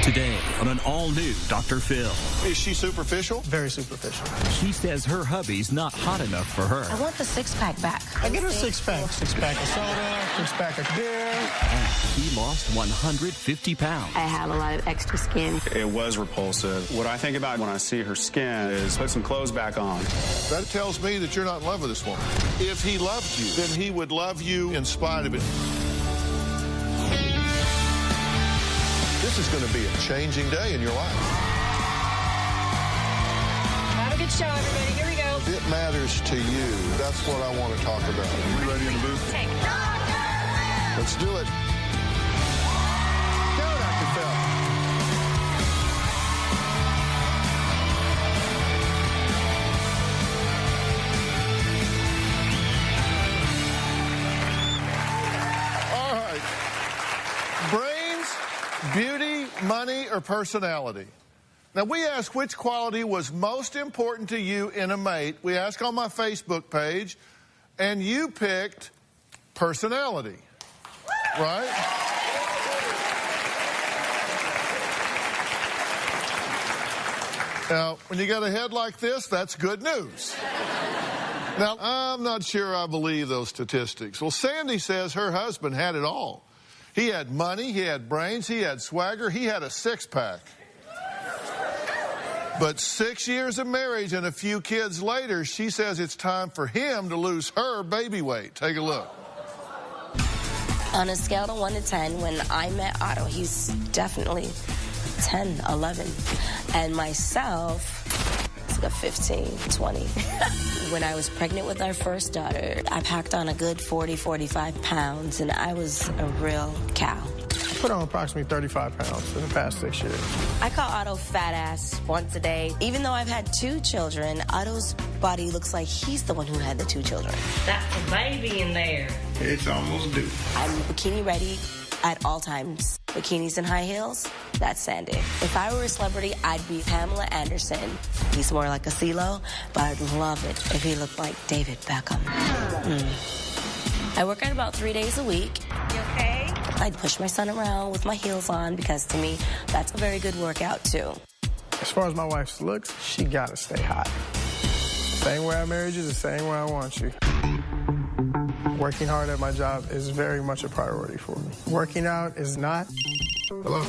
Today on an all-new Dr. Phill. Is she superficial? Very superficial. She says her hubby's not hot enough for her. I want the six-pack back. I get her six-pack. Six-pack of soda, six-pack of beer. And he lost 150 pounds. I have a lot of extra skin. It was repulsive. What I think about when I see her skin is put some clothes back on. That tells me that you're not in love with this woman. If he loved you, then he would love you in spite of it. This is going to be a changing day in your life. Have a good show, everybody. Here we go. It matters to you. That's what I want to talk about. Are we ready in the booth? Take. Let's do it. Go, Dr. Phill. All right. Brains, beauty, money, or personality? Now, we asked which quality was most important to you in a mate. We asked on my Facebook page, and you picked personality, right? Now, when you got a head like this, that's good news. Now, I'm not sure I believe those statistics. Well, Sandy says her husband had it all. He had money, he had brains, he had swagger, he had a six-pack. But 6 years of marriage and a few kids later, she says it's time for him to lose her baby weight. Take a look. On a scale of 1 to 10, when I met Otto, he's definitely 10, 11. And myself, it's like a 15, 20. When I was pregnant with our first daughter, I packed on a good 40, 45 pounds, and I was a real cow. I put on approximately 35 pounds in the past 6 years. I call Otto fat ass once a day. Even though I've had 2 children, Otto's body looks like he's the one who had the 2 children. That's a baby in there. It's almost due. I'm bikini ready at all times. Bikinis and high heels, that's Sandy. If I were a celebrity, I'd be Pamela Anderson. He's more like a CeeLo, but I'd love it if he looked like David Beckham. I work out about 3 days a week. You okay? I'd push my son around with my heels on because to me, that's a very good workout too. As far as my wife's looks, she gotta stay hot. Same way I married you, the same way I want you. Working hard at my job is very much a priority for me. Working out is not. Hello?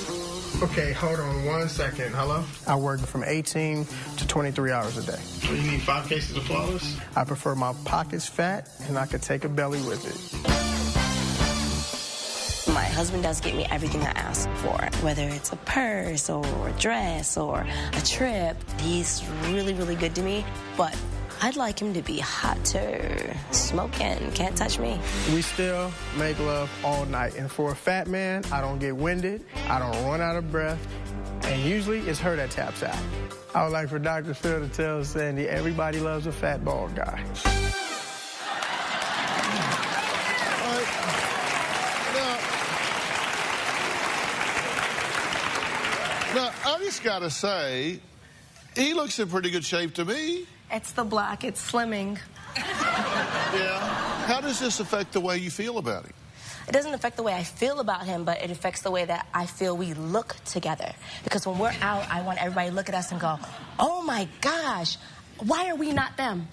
Okay, hold on 1 second. Hello? I work from 18 to 23 hours a day. You need 5 cases of Flawless? I prefer my pockets fat, and I could take a belly with it. My husband does get me everything I ask for, whether it's a purse or a dress or a trip. He's really, really good to me, but I'd like him to be hotter, smoking, can't touch me. We still make love all night, and for a fat man, I don't get winded, I don't run out of breath, and usually it's her that taps out. I would like for Dr. Phill to tell Sandy everybody loves a fat, bald guy. Now, I just got to say, he looks in pretty good shape to me. It's the black, it's slimming. Yeah. How does this affect the way you feel about him? It doesn't affect the way I feel about him, but it affects the way that I feel we look together. Because when we're out, I want everybody to look at us and go, oh my gosh, why are we not them?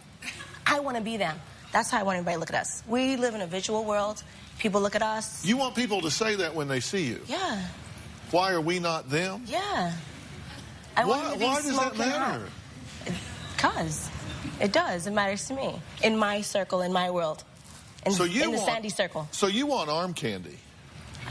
I want to be them. That's how I want everybody to look at us. We live in a visual world. People look at us. You want people to say that when they see you? Yeah. Why are we not them? Yeah. I want them to be why does that smoking hot. matter? Because it does. It matters to me. In my circle, in my world. In the Sandy circle. So you want arm candy?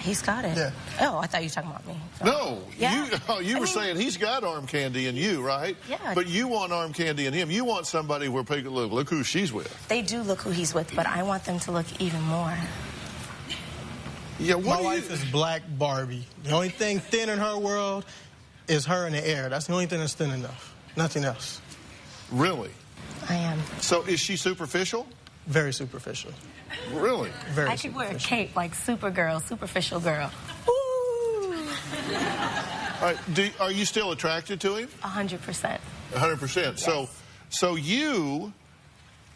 He's got it. Yeah. Oh, I thought you were talking about me. So. No. Yeah. You were saying he's got arm candy in you, right? Yeah. But you want arm candy in him. You want somebody where people look who she's with. They do look who he's with, but I want them to look even more. Yeah, My wife is Black Barbie. The only thing thin in her world is her in the air. That's the only thing that's thin enough. Nothing else. Really? I am. So is she superficial? Very superficial. Really? Very I could wear a superficial. cape like Supergirl, superficial girl. Ooh. All right, are you still attracted to him? 100%. 100%. Yes. So you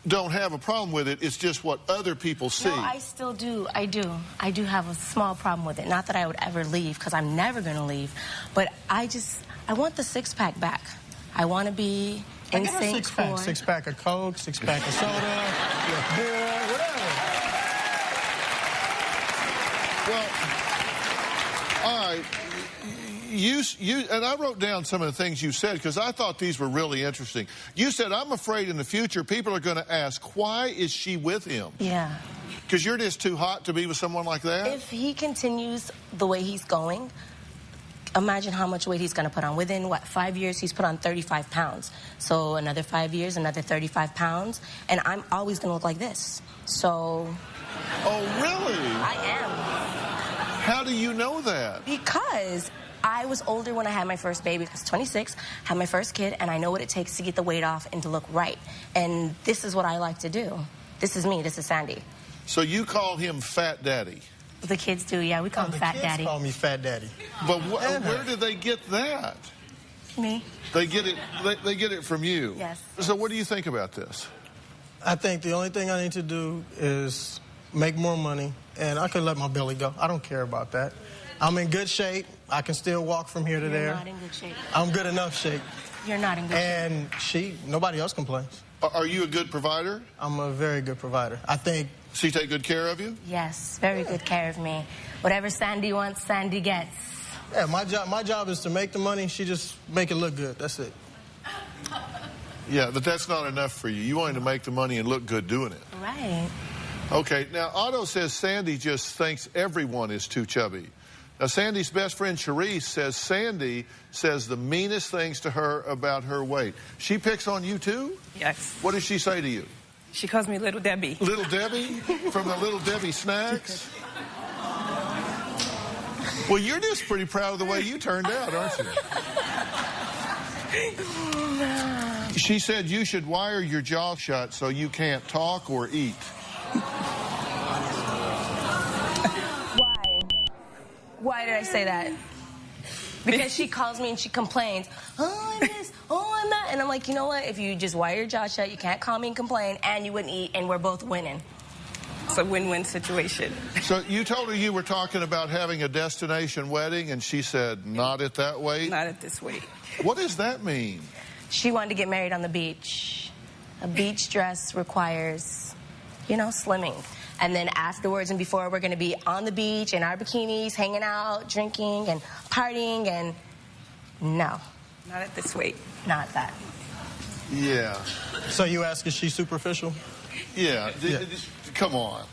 don't have a problem with it. It's just what other people see. No, I still do. I do. I do have a small problem with it. Not that I would ever leave, because I'm never going to leave. But I want the six-pack back. I want to be in sync. Six-pack. Six-pack of Coke, six-pack of soda, beer, whatever. Well, all right. You and I wrote down some of the things you said because I thought these were really interesting. You said, I'm afraid in the future people are going to ask, why is she with him? Yeah. Because you're just too hot to be with someone like that? If he continues the way he's going, imagine how much weight he's going to put on. Within, 5 years, he's put on 35 pounds. So another 5 years, another 35 pounds. And I'm always going to look like this. So... Oh, really? I am. How do you know that? Because I was older when I had my first baby. I was 26, had my first kid, and I know what it takes to get the weight off and to look right. And this is what I like to do. This is me. This is Sandy. So you call him Fat Daddy? The kids do, yeah. We call him Fat Daddy. The kids call me Fat Daddy. But where did they get that? Me. They get it. They get it from you. Yes. So what do you think about this? I think the only thing I need to do is make more money, and I can let my belly go. I don't care about that. I'm in good shape. I can still walk from here to there. You're not in good shape. I'm good enough shape. You're not in good shape. And nobody else complains. Are you a good provider? I'm a very good provider. I think. She take good care of you? Yes, very good care of me. Whatever Sandy wants, Sandy gets. Yeah, my job is to make the money. She just make it look good. That's it. Yeah, but that's not enough for you. You want to make the money and look good doing it. Right. Okay, now Otto says Sandy just thinks everyone is too chubby. Now, Sandy's best friend, Cherise, says Sandy says the meanest things to her about her weight. She picks on you, too? Yes. What does she say to you? She calls me Little Debbie. Little Debbie? From the Little Debbie snacks? Well, you're just pretty proud of the way you turned out, aren't you? She said you should wire your jaw shut so you can't talk or eat. Why did I say that? Because she calls me and she complains, oh, I'm this, oh, I'm that. And I'm like, you know what? If you just wire your jaw shut, you can't call me and complain, and you wouldn't eat, and we're both winning. It's a win-win situation. So you told her you were talking about having a destination wedding, and she said, not at that weight? Not at this weight. What does that mean? She wanted to get married on the beach. A beach dress requires, slimming. And then afterwards and before, we're going to be on the beach in our bikinis, hanging out, drinking, and partying, and no. Not at this weight. Not that. Yeah. So you ask, is she superficial? Yeah. Come on.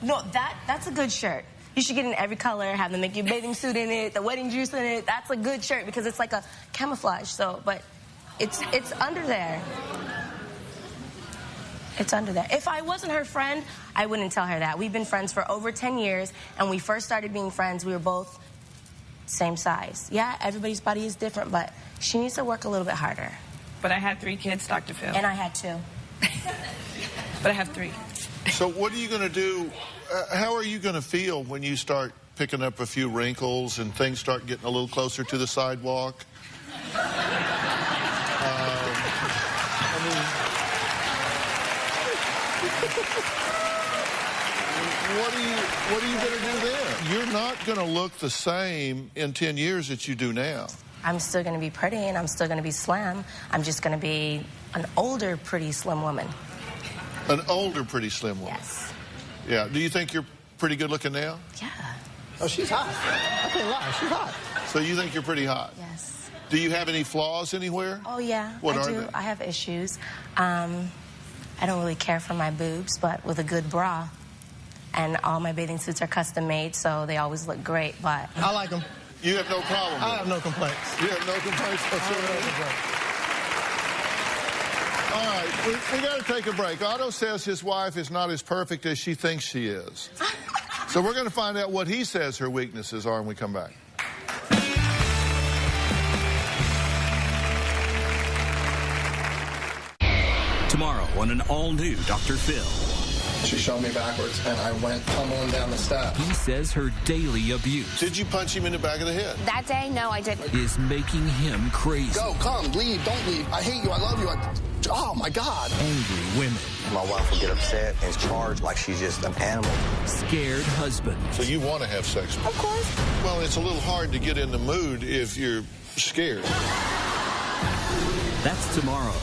No, that's a good shirt. You should get in every color, have them make your bathing suit in it, the wedding juice in it. That's a good shirt because it's like a camouflage. So, but it's under there. It's under there. If I wasn't her friend, I wouldn't tell her that. We've been friends for over 10 years, and when we first started being friends, we were both same size. Yeah, everybody's body is different, but she needs to work a little bit harder. But I had 3 kids, Dr. Phill. And I had 2. But I have 3. So what are you going to do? How are you going to feel when you start picking up a few wrinkles and things start getting a little closer to the sidewalk? What are you going to do then? You're not going to look the same in 10 years that you do now. I'm still going to be pretty, and I'm still going to be slim. I'm just going to be an older, pretty, slim woman. An older, pretty slim woman? Yes. Yeah. Do you think you're pretty good looking now? Yeah. Oh, she's hot. I can't lie. She's hot. So you think you're pretty hot? Yes. Do you have any flaws anywhere? Oh, yeah. What I are do. they? I have issues. I don't really care for my boobs, but with a good bra. And all my bathing suits are custom made, so they always look great, but... I like them. You have no problem with I have no complaints. You have no complaints whatsoever? All right, we got to take a break. Otto says his wife is not as perfect as she thinks she is. So we're going to find out what he says her weaknesses are when we come back. Tomorrow on an all-new Dr. Phill. She shoved me backwards, and I went tumbling down the steps. He says her daily abuse Did you punch him in the back of the head? That day, no, I didn't. is making him crazy. Go, come, leave, don't leave. I hate you, I love you. Oh, my God. Angry women. My wife will get upset and charge like she's just an animal. Scared husbands. So you want to have sex? Of course. Well, it's a little hard to get in the mood if you're scared. That's tomorrow.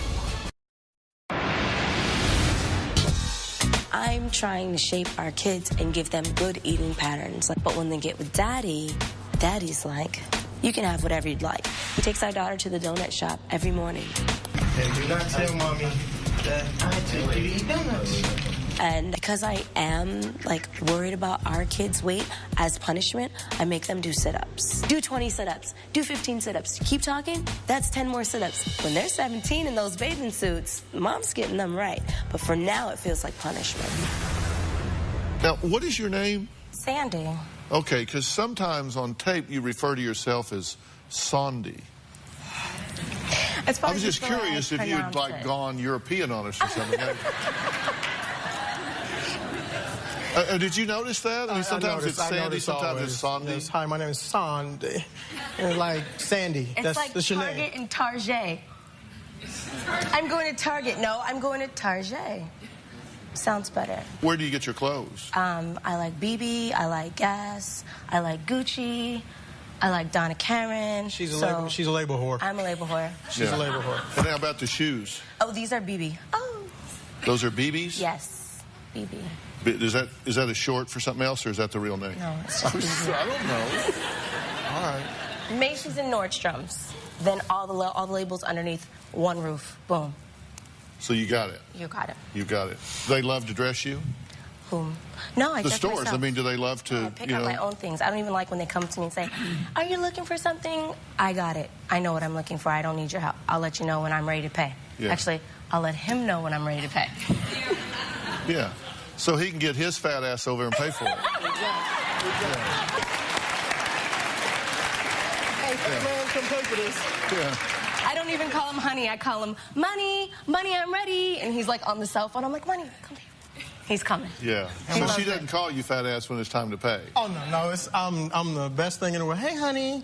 I'm trying to shape our kids and give them good eating patterns. But when they get with Daddy, Daddy's like, you can have whatever you'd like. He takes our daughter to the donut shop every morning. And do not tell Mommy that I take you to eat donuts. And because I am, like, worried about our kids' weight, as punishment, I make them do sit-ups. Do 20 sit-ups. Do 15 sit-ups. Keep talking, that's 10 more sit-ups. When they're 17 in those bathing suits, Mom's getting them right. But for now, it feels like punishment. Now, what is your name? Sandy. Okay, because sometimes on tape you refer to yourself as Sandy. I was just curious if you'd, like, gone European on us or something. Did you notice that? I mean, sometimes it's Sandy, sometimes it's Sandy. Yes, hi, my name is Sandy. And like Sandy. It's like that's your Target name. and Target. I'm going to Target. No, I'm going to Target. Sounds better. Where do you get your clothes? I like BB. I like Guess. I like Gucci. I like Donna Karan. She's a label whore. I'm a label whore. She's a label whore. And how about the shoes? Oh, these are BB. Oh. Those are BBs? Yes, BB. Is that a short for something else, or is that the real name? No, it's just BB. I don't know. All right. Macy's and Nordstrom's. Then all the labels underneath one roof. Boom. So you got it. You got it. You got it. They love to dress you? Whom? No, I The dress stores. myself. I mean, do they love to? I pick out my own things. I don't even like when they come to me and say, "Are you looking for something?" I got it. I know what I'm looking for. I don't need your help. I'll let you know when I'm ready to pay. Yeah. Actually, I'll let him know when I'm ready to pay. Yeah. So he can get his fat ass over and pay for it. Hey, man, come pay for this. Yeah. I don't even call him honey. I call him money. Money, I'm ready. And he's like on the cell phone. I'm like, money, come here. He's coming. Yeah. So she doesn't call you fat ass when it's time to pay. Oh, no. It's, I'm the best thing in the world. Hey, honey.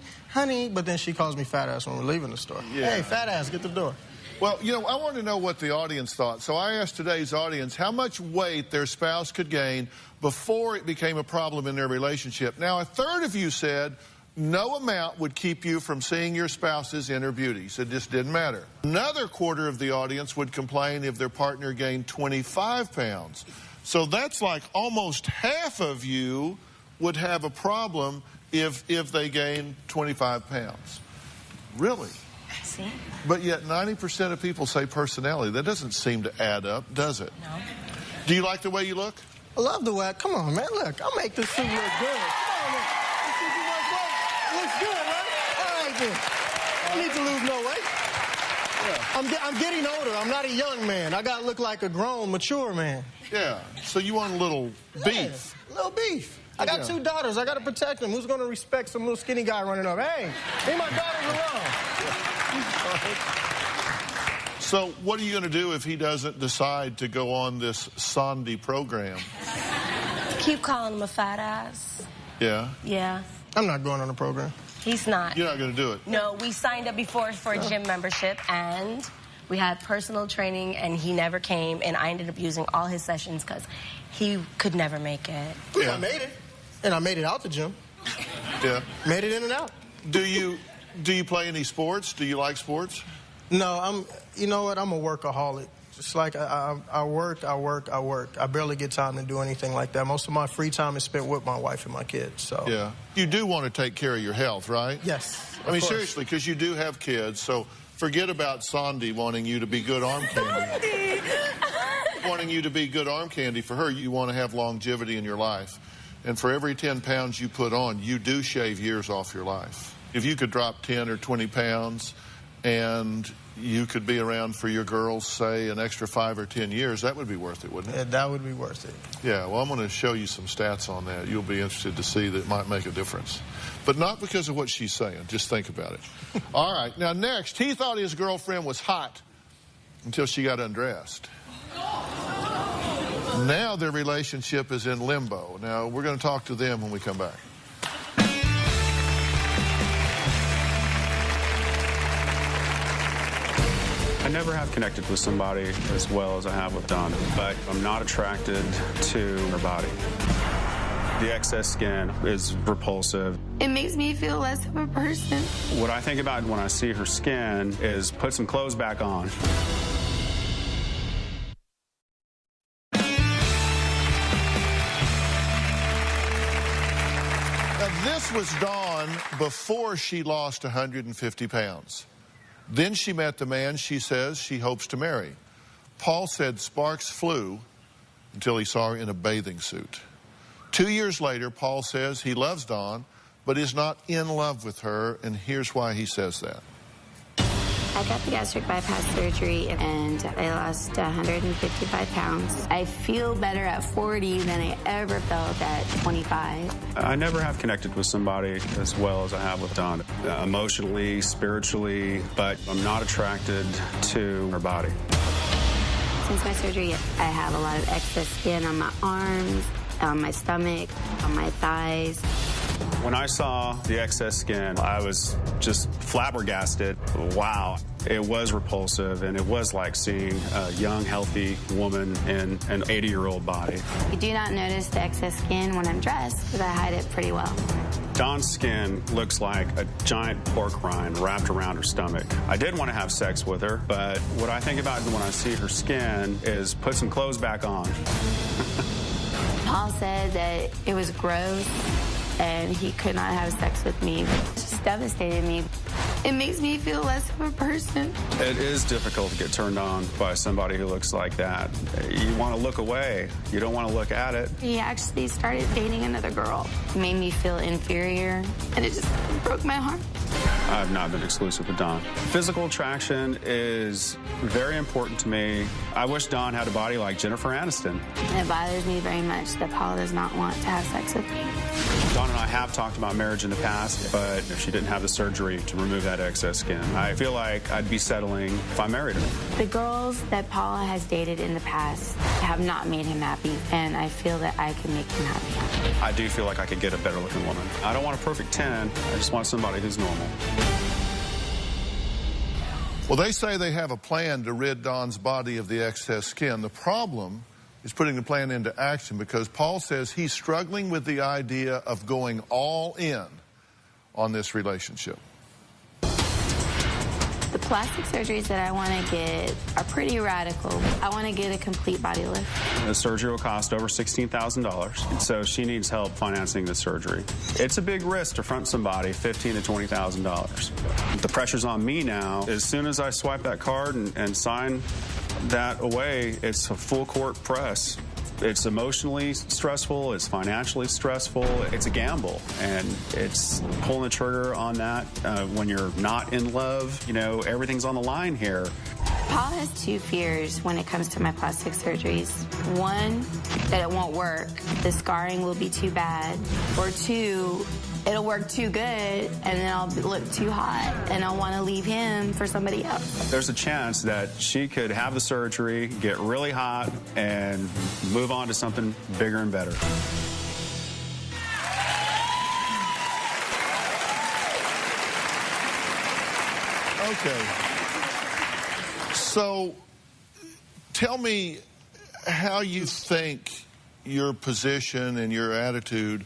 But then she calls me fat ass when we're leaving the store. Yeah. Hey, fat ass, get the door. Well, you know, I want to know what the audience thought. So I asked today's audience how much weight their spouse could gain before it became a problem in their relationship. Now, a third of you said no amount would keep you from seeing your spouse's inner beauties. It just didn't matter. Another quarter of the audience would complain if their partner gained 25 pounds. So that's like almost half of you would have a problem if they gained 25 pounds. Really? See? But yet 90% of people say personality. That doesn't seem to add up, does it? No. Do you like the way you look? I love the way. Come on, man. Look, I'll make this suit look good. Come on, man. This suit looks good, right? All right, then. I need to lose no weight. Yeah. I'm getting older. I'm not a young man. I got to look like a grown, mature man. Yeah. So you want a little beef. Yeah, a little beef. I got 2 daughters. I got to protect them. Who's going to respect some little skinny guy running up? Hey, leave my daughters alone. So what are you going to do if he doesn't decide to go on this Sandy program? Keep calling him a fat ass. Yeah? Yeah. I'm not going on the program. He's not. You're not going to do it? No, we signed up before for a gym membership, and we had personal training, and he never came, and I ended up using all his sessions because he could never make it. Yeah. I made it, and I made it out the gym. Yeah. Made it in and out. Do you play any sports? Do you like sports? No, you know what? I'm a workaholic. Just like I work. I barely get time to do anything like that. Most of my free time is spent with my wife and my kids. So yeah, you do want to take care of your health, right? Yes. I mean, seriously, because you do have kids. So forget about Sandy wanting you to be good arm candy. Wanting you to be good arm candy for her, you want to have longevity in your life. And for every 10 pounds you put on, you do shave years off your life. If you could drop 10 or 20 pounds and you could be around for your girls, say, an extra 5 or 10 years, that would be worth it, wouldn't it? Yeah, that would be worth it. Yeah, well, I'm going to show you some stats on that. You'll be interested to see that it might make a difference. But not because of what she's saying. Just think about it. All right, now next, he thought his girlfriend was hot until she got undressed. Now their relationship is in limbo. Now, we're going to talk to them when we come back. I never have connected with somebody as well as I have with Dawn, but I'm not attracted to her body. The excess skin is repulsive. It makes me feel less of a person. What I think about when I see her skin is put some clothes back on. Now, this was Dawn before she lost 150 pounds. Then she met the man she says she hopes to marry. Paul said sparks flew until he saw her in a bathing suit. 2 years later, Paul says he loves Dawn, but is not in love with her, and here's why he says that. I got the gastric bypass surgery, and I lost 155 pounds. I feel better at 40 than I ever felt at 25. I never have connected with somebody as well as I have with Dawn, emotionally, spiritually, but I'm not attracted to her body. Since my surgery, I have a lot of excess skin on my arms, on my stomach, on my thighs. When I saw the excess skin, I was just flabbergasted. Wow. It was repulsive, and it was like seeing a young, healthy woman in an 80-year-old body. You do not notice the excess skin when I'm dressed because I hide it pretty well. Dawn's skin looks like a giant pork rind wrapped around her stomach. I did want to have sex with her, but what I think about when I see her skin is put some clothes back on. Paul said that it was gross and he could not have sex with me. It just devastated me. It makes me feel less of a person. It is difficult to get turned on by somebody who looks like that. You want to look away. You don't want to look at it. He actually started dating another girl. It made me feel inferior, and it just broke my heart. I've not been exclusive with Dawn. Physical attraction is very important to me. I wish Dawn had a body like Jennifer Aniston. It bothers me very much that Paul does not want to have sex with me. Dawn and I have talked about marriage in the past, but if she didn't have the surgery to remove that excess skin, I feel like I'd be settling if I married her. The girls that Paul has dated in the past have not made him happy, and I feel that I can make him happy. I do feel like I could get a better looking woman. I don't want a perfect 10. I just want somebody who's normal. Well, they say they have a plan to rid Dawn's body of the excess skin. The problem is putting the plan into action, because Paul says he's struggling with the idea of going all in on this relationship. The plastic surgeries that I want to get are pretty radical. I want to get a complete body lift. The surgery will cost over $16,000, so she needs help financing the surgery. It's a big risk to front somebody $15,000 to $20,000. The pressure's on me now. As soon as I swipe that card and sign that away, it's a full court press. It's emotionally stressful, it's financially stressful, it's a gamble, and it's pulling the trigger on that when you're not in love. You know, everything's on the line here. Paul has two fears when it comes to my plastic surgeries. One, that it won't work, the scarring will be too bad, or two, it'll work too good, and then I'll look too hot, and I'll want to leave him for somebody else. There's a chance that she could have the surgery, get really hot, and move on to something bigger and better. Okay. So, tell me how you think your position and your attitude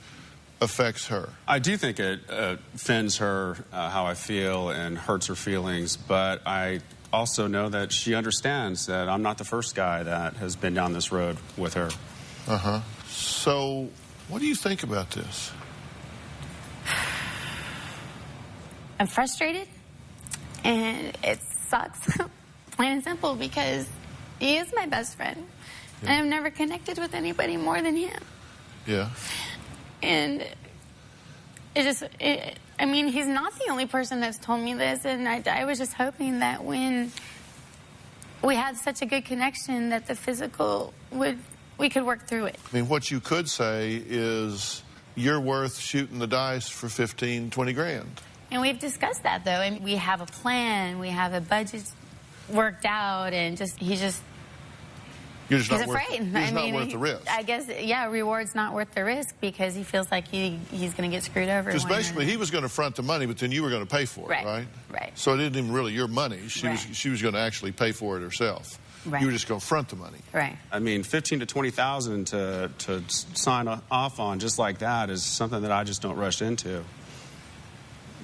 affects her. I do think it offends her how I feel and hurts her feelings, but I also know that she understands that I'm not the first guy that has been down this road with her. Uh-huh. So, what do you think about this? I'm frustrated, and it sucks, plain and simple, because he is my best friend, and I've never connected with anybody more than him. Yeah. And I mean, he's not the only person that's told me this, and I was just hoping that when we had such a good connection that the physical we could work through it. I mean, what you could say is you're worth shooting the dice for 15, 20 grand. And we've discussed that, though. I mean, we have a plan, we have a budget worked out, and he just You're just He's not afraid. Worth, he's not worth the risk. I guess, yeah, reward's not worth the risk because he feels like he's going to get screwed over. Because basically he was going to front the money, but then you were going to pay for it, right? Right. So it isn't even really your money. She was going to actually pay for it herself. Right. You were just going to front the money. Right. I mean, $15,000 to $20,000 to sign off on just like that is something that I just don't rush into.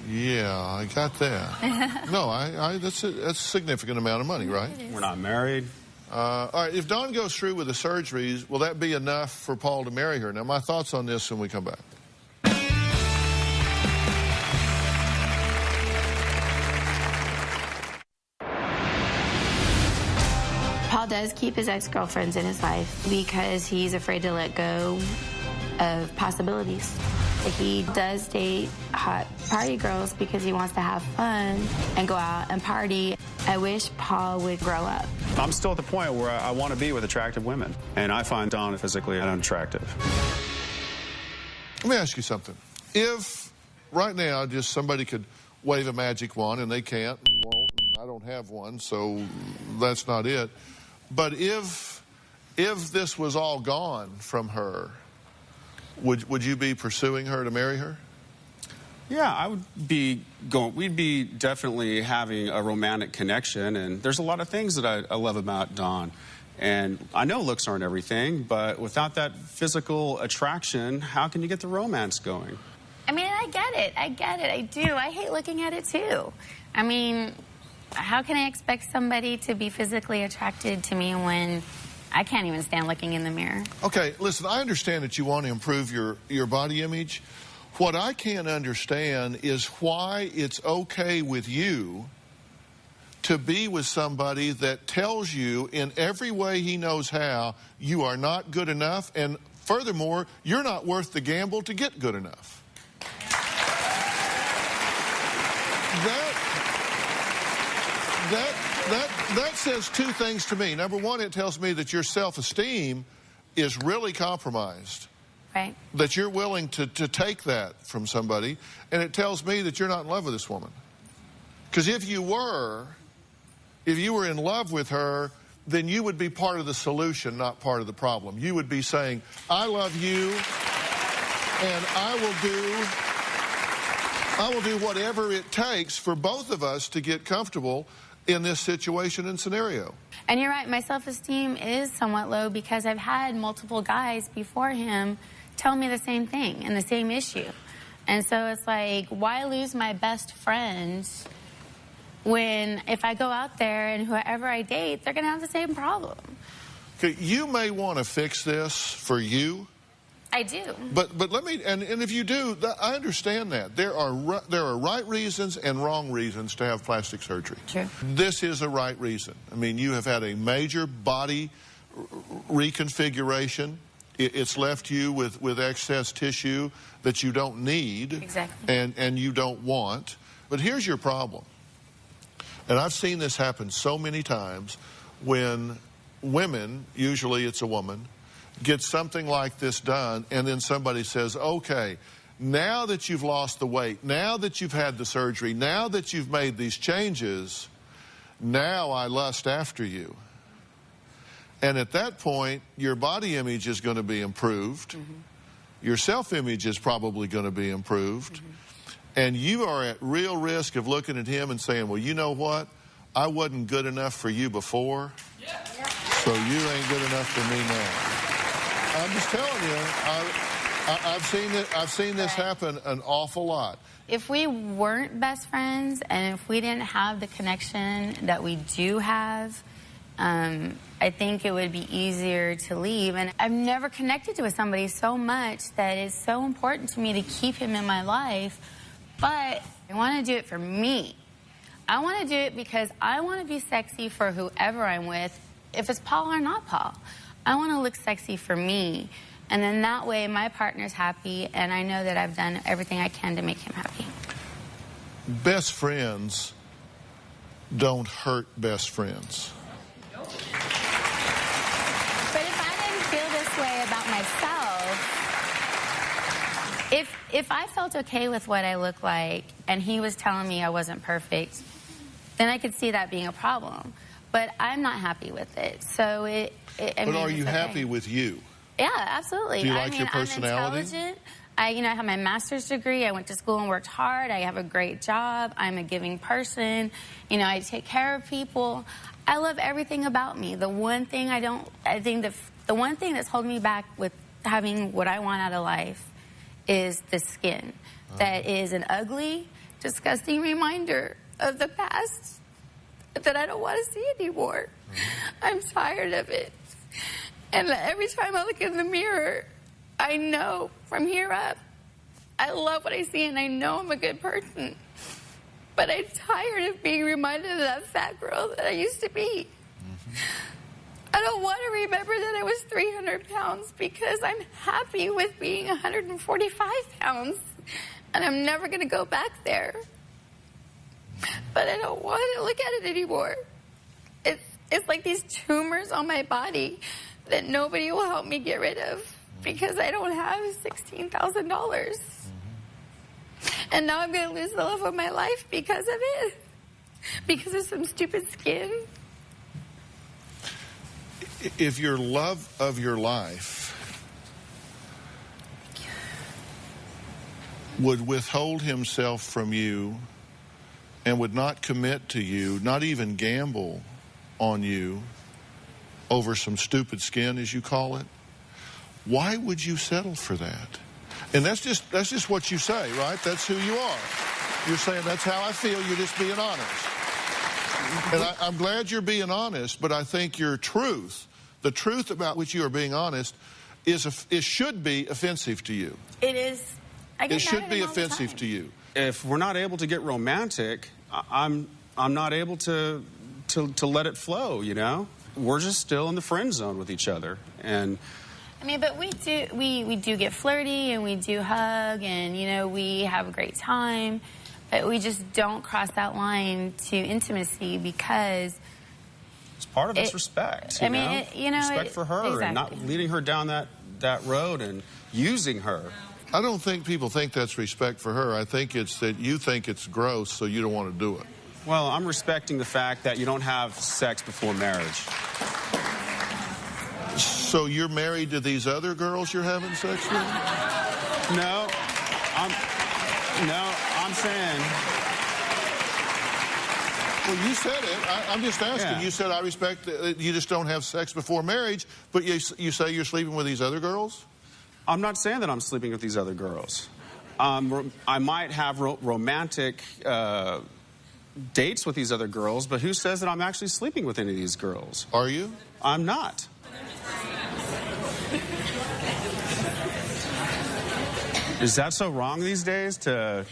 Yeah, I got that. No, that's a significant amount of money, right? We're not married. All right, if Dawn goes through with the surgeries, will that be enough for Paul to marry her? Now, my thoughts on this when we come back. Paul does keep his ex-girlfriends in his life because he's afraid to let go of possibilities. He does date hot party girls because he wants to have fun and go out and party. I wish Paul would grow up. I'm still at the point where I want to be with attractive women, and I find Dawn physically unattractive. Let me ask you something. If right now just somebody could wave a magic wand, and they can't and won't, and I don't have one, so that's not it. But if this was all gone from her, would you be pursuing her to marry her? Yeah, I would be going. We'd be definitely having a romantic connection, and there's a lot of things that I love about Dawn. And I know looks aren't everything, but without that physical attraction, how can you get the romance going? I mean, I get it. I do. I hate looking at it, too. I mean, how can I expect somebody to be physically attracted to me when I can't even stand looking in the mirror? Okay, listen, I understand that you want to improve your body image. What I can't understand is why it's okay with you to be with somebody that tells you in every way he knows how you are not good enough, and furthermore, you're not worth the gamble to get good enough. That says two things to me. Number one, it tells me that your self-esteem is really compromised. Right. That you're willing to take that from somebody. And it tells me that you're not in love with this woman. Because if you were in love with her, then you would be part of the solution, not part of the problem. You would be saying, I love you, and I will do whatever it takes for both of us to get comfortable in this situation and scenario. And you're right, my self-esteem is somewhat low because I've had multiple guys before him tell me the same thing and the same issue. And so it's like, why lose my best friends when if I go out there and whoever I date, they're going to have the same problem? Okay, you may want to fix this for you. I do. But let me, and if you do, I understand that. There are right reasons and wrong reasons to have plastic surgery. True. This is a right reason. I mean, you have had a major body reconfiguration. It's left you with excess tissue that you don't need. Exactly. And you don't want. But here's your problem. And I've seen this happen so many times when women, usually it's a woman, get something like this done, and then somebody says, okay, now that you've lost the weight, now that you've had the surgery, now that you've made these changes, now I lust after you. And at that point, your body image is going to be improved. Mm-hmm. Your self-image is probably going to be improved. Mm-hmm. And you are at real risk of looking at him and saying, well, you know what? I wasn't good enough for you before, so you ain't good enough for me now. I'm just telling you, I've seen this happen an awful lot. If we weren't best friends and if we didn't have the connection that we do have, I think it would be easier to leave. And I've never connected with somebody so much that it's so important to me to keep him in my life. But I want to do it for me. I want to do it because I want to be sexy for whoever I'm with, if it's Paul or not Paul. I want to look sexy for me, and then that way my partner's happy, and I know that I've done everything I can to make him happy. Best friends don't hurt best friends. But if I didn't feel this way about myself, if I felt okay with what I look like, and he was telling me I wasn't perfect, then I could see that being a problem. but I'm not happy with it. So But are you happy with you? Yeah, absolutely. Do you like your personality? I'm intelligent. I have my master's degree. I went to school and worked hard. I have a great job. I'm a giving person. I take care of people. I love everything about me. The one thing the one thing that's holding me back with having what I want out of life is the skin. That is an ugly, disgusting reminder of the past that I don't want to see anymore. I'm tired of it. And every time I look in the mirror, I know from here up, I love what I see and I know I'm a good person. But I'm tired of being reminded of that fat girl that I used to be. I don't want to remember that I was 300 pounds because I'm happy with being 145 pounds. And I'm never going to go back there. But I don't want to look at it anymore. It's like these tumors on my body that nobody will help me get rid of because I don't have $16,000. And now I'm going to lose the love of my life because of it. Because of some stupid skin. If your love of your life would withhold himself from you and would not commit to you, not even gamble on you over some stupid skin, as you call it, why would you settle for that? And that's just what you say, right? That's who you are. You're saying, that's how I feel. You're just being honest. And I'm glad you're being honest, but I think your truth, the truth about which you are being honest, it should be offensive to you. It is. It should be offensive to you. If we're not able to get romantic, I'm not able to let it flow, We're just still in the friend zone with each other. And but we do get flirty and we do hug and, we have a great time. But we just don't cross that line to intimacy because it's part of it's respect. Respect for her exactly. And not leading her down that road and using her. I don't think people think that's respect for her. I think it's that you think it's gross, so you don't want to do it. Well, I'm respecting the fact that you don't have sex before marriage. So you're married to these other girls you're having sex with? No, I'm saying. Well, you said it. I'm just asking. Yeah. You said I respect that you just don't have sex before marriage, but you say you're sleeping with these other girls? I'm not saying that I'm sleeping with these other girls. I might have romantic dates with these other girls, but who says that I'm actually sleeping with any of these girls? Are you? I'm not. Is that so wrong these days to...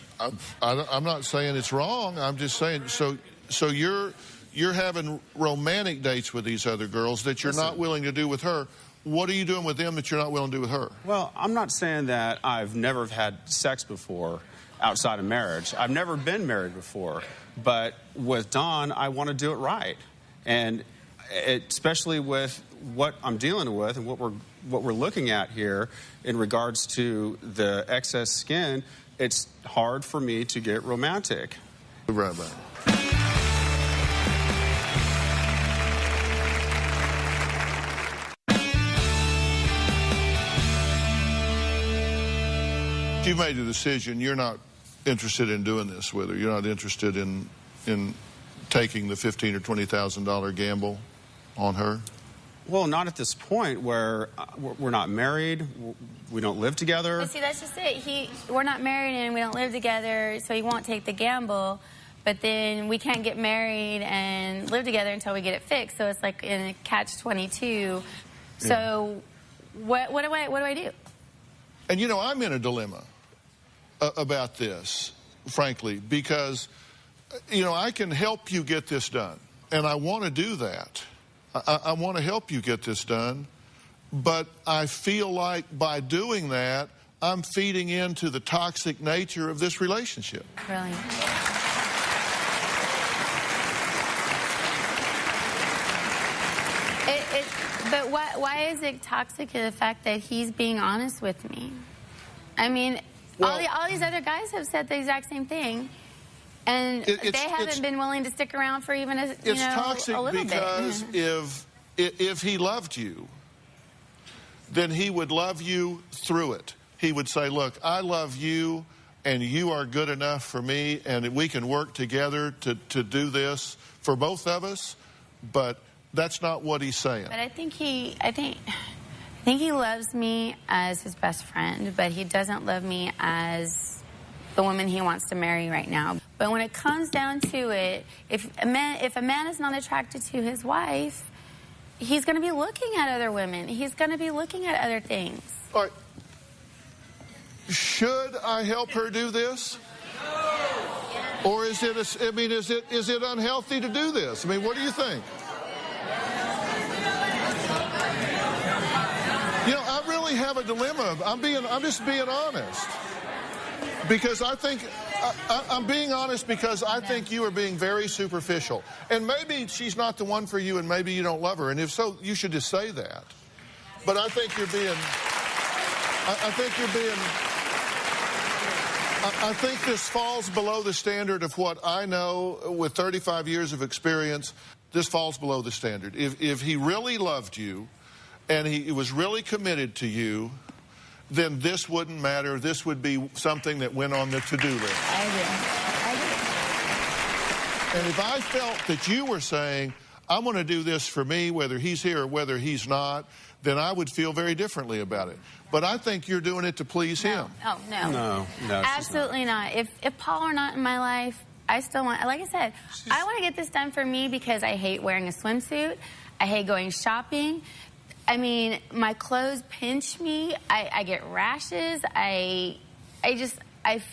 I'm not saying it's wrong. I'm just saying, so you're having romantic dates with these other girls that you're not willing to do with her. What are you doing with them that you're not willing to do with her? Well, I'm not saying that I've never had sex before outside of marriage. I've never been married before. But with Dawn, I want to do it right. And especially with what I'm dealing with and what we're looking at here in regards to the excess skin, it's hard for me to get romantic. Right back. You've made a decision. You're not interested in doing this with her. You're not interested in taking the $15,000 or $20,000 gamble on her. Well, not at this point where we're not married. We don't live together. But see, that's just it. We're not married and we don't live together, so he won't take the gamble. But then we can't get married and live together until we get it fixed. So it's like in a catch-22. Yeah. So what do I do? And I'm in a dilemma about this, frankly, because, I can help you get this done. And I want to do that. I want to help you get this done. But I feel like by doing that, I'm feeding into the toxic nature of this relationship. Really? But why is it toxic in the fact that he's being honest with me? I mean, all these other guys have said the exact same thing. And they haven't been willing to stick around for even a, it's toxic a little because if he loved you, then he would love you through it. He would say, look, I love you, and you are good enough for me, and we can work together to do this for both of us, but that's not what he's saying. But I think he loves me as his best friend, but he doesn't love me as the woman he wants to marry right now. But when it comes down to it, if a man is not attracted to his wife, he's going to be looking at other women. He's going to be looking at other things. All right. Should I help her do this? Or is it is it unhealthy to do this? I mean, what do you think? You know, I really have a dilemma. I'm just being honest. Because I think I'm being honest because I think you are being very superficial. And maybe she's not the one for you, and maybe you don't love her. And if so, you should just say that. But I think you're being I think this falls below the standard of what I know with 35 years of experience. This falls below the standard. If he really loved you and he was really committed to you, then this wouldn't matter. This would be something that went on the to-do list. I agree. And if I felt that you were saying, I'm going to do this for me, whether he's here or whether he's not, then I would feel very differently about it. But I think you're doing it to please him. Oh, no. No, absolutely not. If Paul were not in my life, I still want, like I said, I want to get this done for me because I hate wearing a swimsuit. I hate going shopping. I mean, my clothes pinch me. I get rashes. I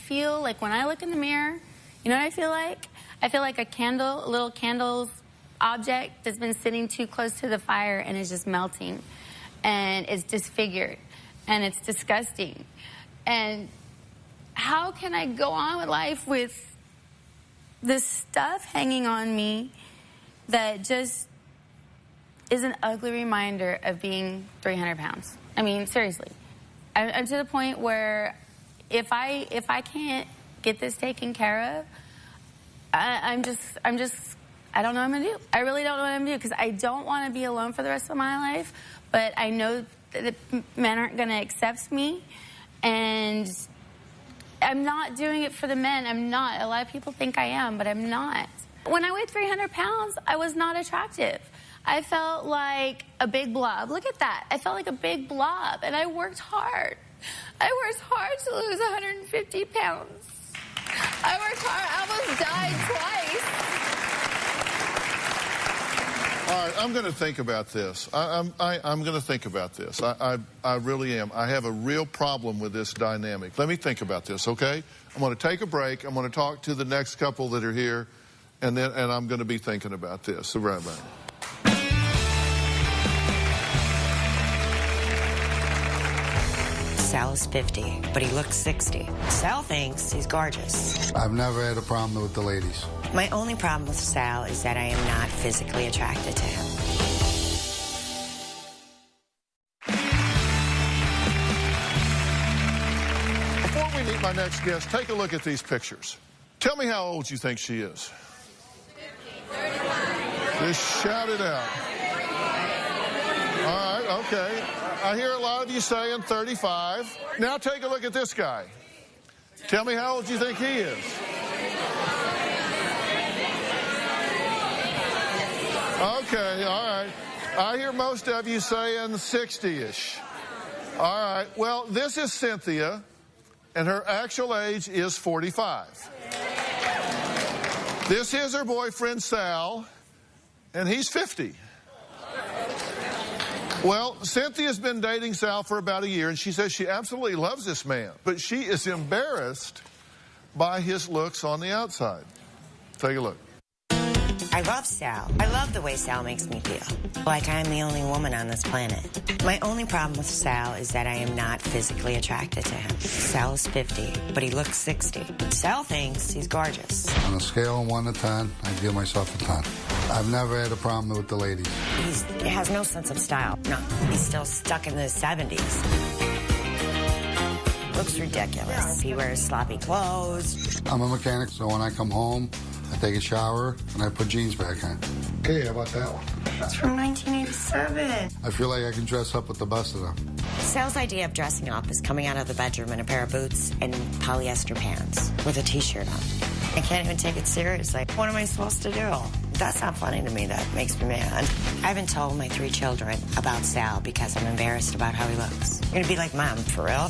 feel like when I look in the mirror, you know what I feel like? I feel like a little candle's object that's been sitting too close to the fire and is just melting. And it's disfigured. And it's disgusting. And how can I go on with life with this stuff hanging on me that just is an ugly reminder of being 300 pounds? I mean, seriously. I'm to the point where if I can't get this taken care of, I don't know what I'm going to do. I really don't know what I'm going to do because I don't want to be alone for the rest of my life, but I know that men aren't going to accept me, and I'm not doing it for the men. I'm not. A lot of people think I am, but I'm not. When I weighed 300 pounds, I was not attractive. I felt like a big blob. Look at that. I felt like a big blob, and I worked hard. I worked hard to lose 150 pounds. I worked hard. I almost died twice. All right, I'm going to think about this. I'm going to think about this. I really am. I have a real problem with this dynamic. Let me think about this, okay? I'm going to take a break. I'm going to talk to the next couple that are here, and I'm going to be thinking about this. So right back. Sal is 50, but he looks 60. Sal thinks he's gorgeous. I've never had a problem with the ladies. My only problem with Sal is that I am not physically attracted to him. Before we meet my next guest, take a look at these pictures. Tell me how old you think she is. 35. Just shout it out. All right, okay. I hear a lot of you saying 35. Now take a look at this guy. Tell me how old you think he is. Okay, all right. I hear most of you saying 60-ish. All right, well, this is Cynthia, and her actual age is 45. This is her boyfriend, Sal, and he's 50. Well, Cynthia's been dating Sal for about a year, and she says she absolutely loves this man, but she is embarrassed by his looks on the outside. Take a look. I love Sal. I love the way Sal makes me feel. Like I'm the only woman on this planet. My only problem with Sal is that I am not physically attracted to him. Sal is 50, but he looks 60. Sal thinks he's gorgeous. On a scale of 1 to 10, I give myself a 10. I've never had a problem with the ladies. He has no sense of style. No, he's still stuck in the 70s. looks ridiculous. He wears sloppy clothes. I'm a mechanic, so when I come home, I take a shower and I put jeans back on. Okay, how about that one? That's from 1987. I feel like I can dress up with the best of them. Sal's idea of dressing up is coming out of the bedroom in a pair of boots and polyester pants with a t-shirt on. I can't even take it seriously. What am I supposed to do? That's not funny to me. That makes me mad. I haven't told my 3 children about Sal because I'm embarrassed about how he looks. You're gonna be like, Mom, for real?